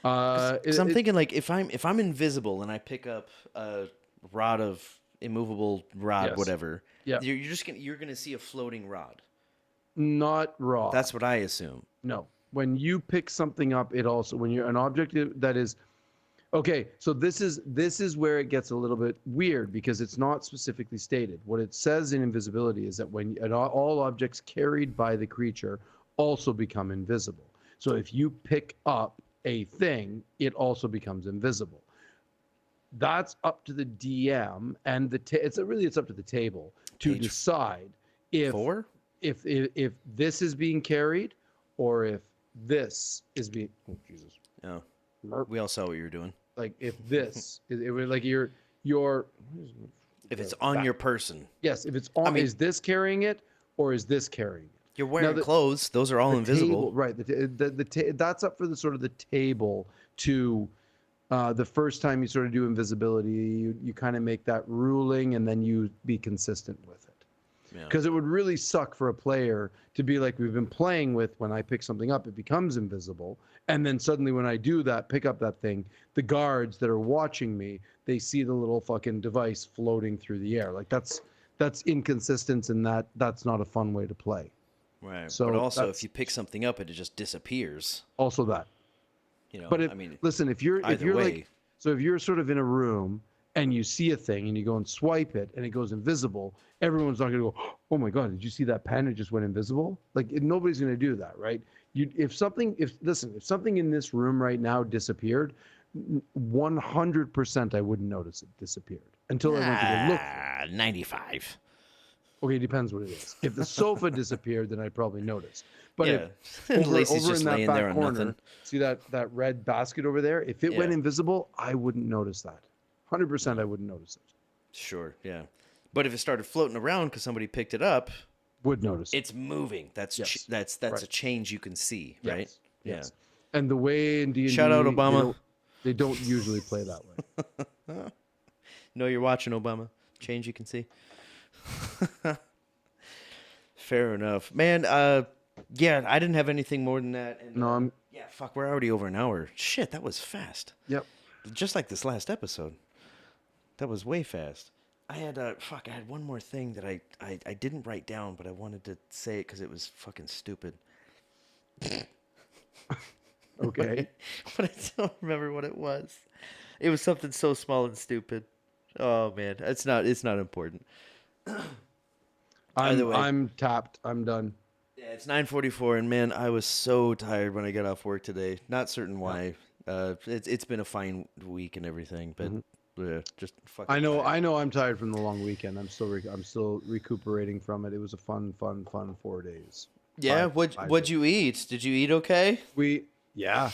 Because I'm thinking like if I'm invisible and I pick up a rod of immovable rod, Yes. whatever, Yeah. you're gonna see a floating rod. Not raw. That's what I assume. No. When you pick something up, it also when you're an object that is okay. So this is where it gets a little bit weird because it's not specifically stated. What it says in invisibility is that when all objects carried by the creature also become invisible. So if you pick up a thing, it also becomes invisible. That's up to the DM and it's up to the table to Page decide if 4? if this is being carried or if this is being Jesus. Oh, we all saw what you were doing. Like if this it was like your If it's on your person, yes, if it's on is this carrying it or is this carrying it? you're wearing clothes. Those are all invisible. Table, right. That's up for the sort of the table to the first time you sort of do invisibility, you kind of make that ruling and then you be consistent with it. Because it would really suck for a player to be like we've been playing with. When I pick something up, it becomes invisible, and then suddenly when I do that, pick up that thing, the guards that are watching me, they see the little fucking device floating through the air. Like that's inconsistent, and that's not a fun way to play. Right. So But also, if that's you pick something up, it just disappears. also that. You know, But I mean, listen, if you're either way. like, so if you're sort of in a room and you see a thing and you go and swipe it and it goes invisible, everyone's not going to go, oh my god, did you see that pen? It just went invisible. Like nobody's going to do that, right? If something in this room right now disappeared, 100% I wouldn't notice it disappeared until I went to go look for it. 95. Okay, it depends what it is. If the sofa disappeared, then I'd probably notice. But Yeah. if Lacey's over just in that laying there back on corner, nothing. see that red basket over there? If it went Yeah. invisible, I wouldn't notice that. 100% I wouldn't notice it. Sure, yeah. But if it started floating around because somebody picked it up, Would notice it. it's moving. That's Yes. that's Right. a change you can see, right? Yes. Yes. And the way in D&D, Shout out Obama. They don't usually play that way. Know you're watching, Obama. Change you can see. Fair enough, man. Yeah, I didn't have anything more than that. And, No, yeah, fuck, we're already over an hour. Shit, that was fast. Yep. Just like this last episode. That was way fast. I had I had one more thing that I didn't write down, but I wanted to say it because it was fucking stupid. Okay. But I don't remember what it was. It was something so small and stupid. Oh man, it's not important. Either way. I'm tapped. I'm done. Yeah, it's 9:44, and man, I was so tired when I got off work today. Not certain why. It's been a fine week and everything, but just fucking. I know. tired. I know. I'm tired from the long weekend. I'm still recuperating from it. It was a fun 4 days. Yeah, what'd you eat? Did you eat okay? Yeah,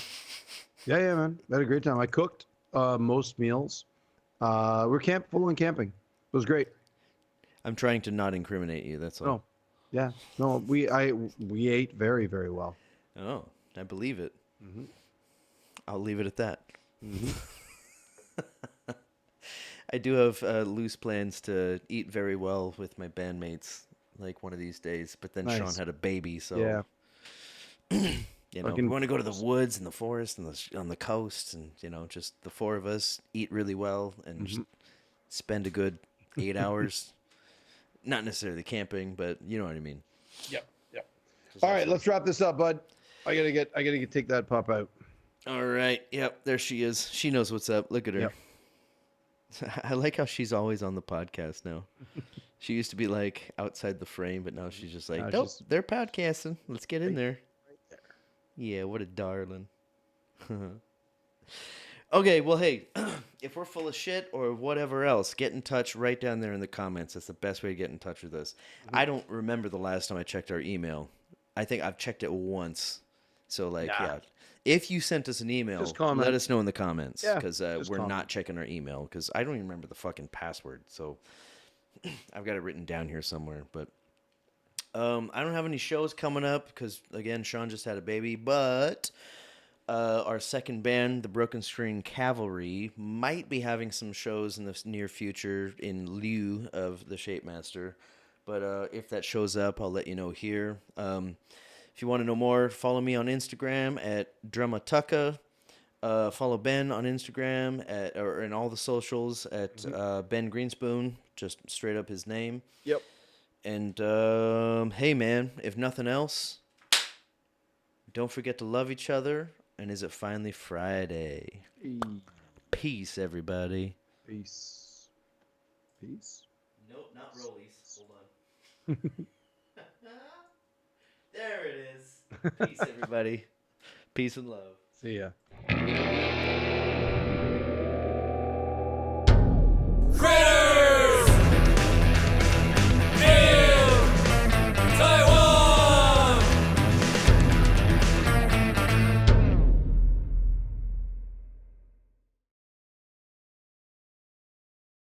man. We had a great time. I cooked most meals. We're full on camping. It was great. I'm trying to not incriminate you. That's all. No, yeah, no. We ate very, very well. Oh, I believe it. I'll leave it at that. I do have loose plans to eat very well with my bandmates, like one of these days. But then Nice. Sean had a baby, so Yeah. you know, we want to go to the woods and the forest and on the coast, and just the four of us eat really well and just spend a good 8 hours. Not necessarily camping, but you know what I mean. Yep. All right, let's wrap this up, bud. I gotta take that pup out. All right. Yep. There she is. She knows what's up. Look at her. Yep. I like how she's always on the podcast now. She used to be like outside the frame, but now she's just like, Now nope, she's they're podcasting. Let's get in there. right there. Yeah, what a darling. Okay, well, hey, if we're full of shit or whatever else, get in touch right down there in the comments. That's the best way to get in touch with us. I don't remember the last time I checked our email. I think I've checked it once. So, like, yeah. If you sent us an email, Just comment. let us know in the comments, Yeah, because just we're comment. not checking our email, because I don't even remember the fucking password. So I've got it written down here somewhere. But I don't have any shows coming up because, again, Sean just had a baby. But our second band, the Broken String Cavalry, might be having some shows in the near future in lieu of the ShapeMaster. But if that shows up, I'll let you know here. If you want to know more, follow me on Instagram at drummatucka. Follow Ben on Instagram or in all the socials at bengreenspoon, just straight up his name. Yep. And hey, man, if nothing else, don't forget to love each other. And is it finally Friday? Peace, everybody. Peace. Nope, not rollies. Hold on. There it is. Peace, everybody. Peace and love. See ya.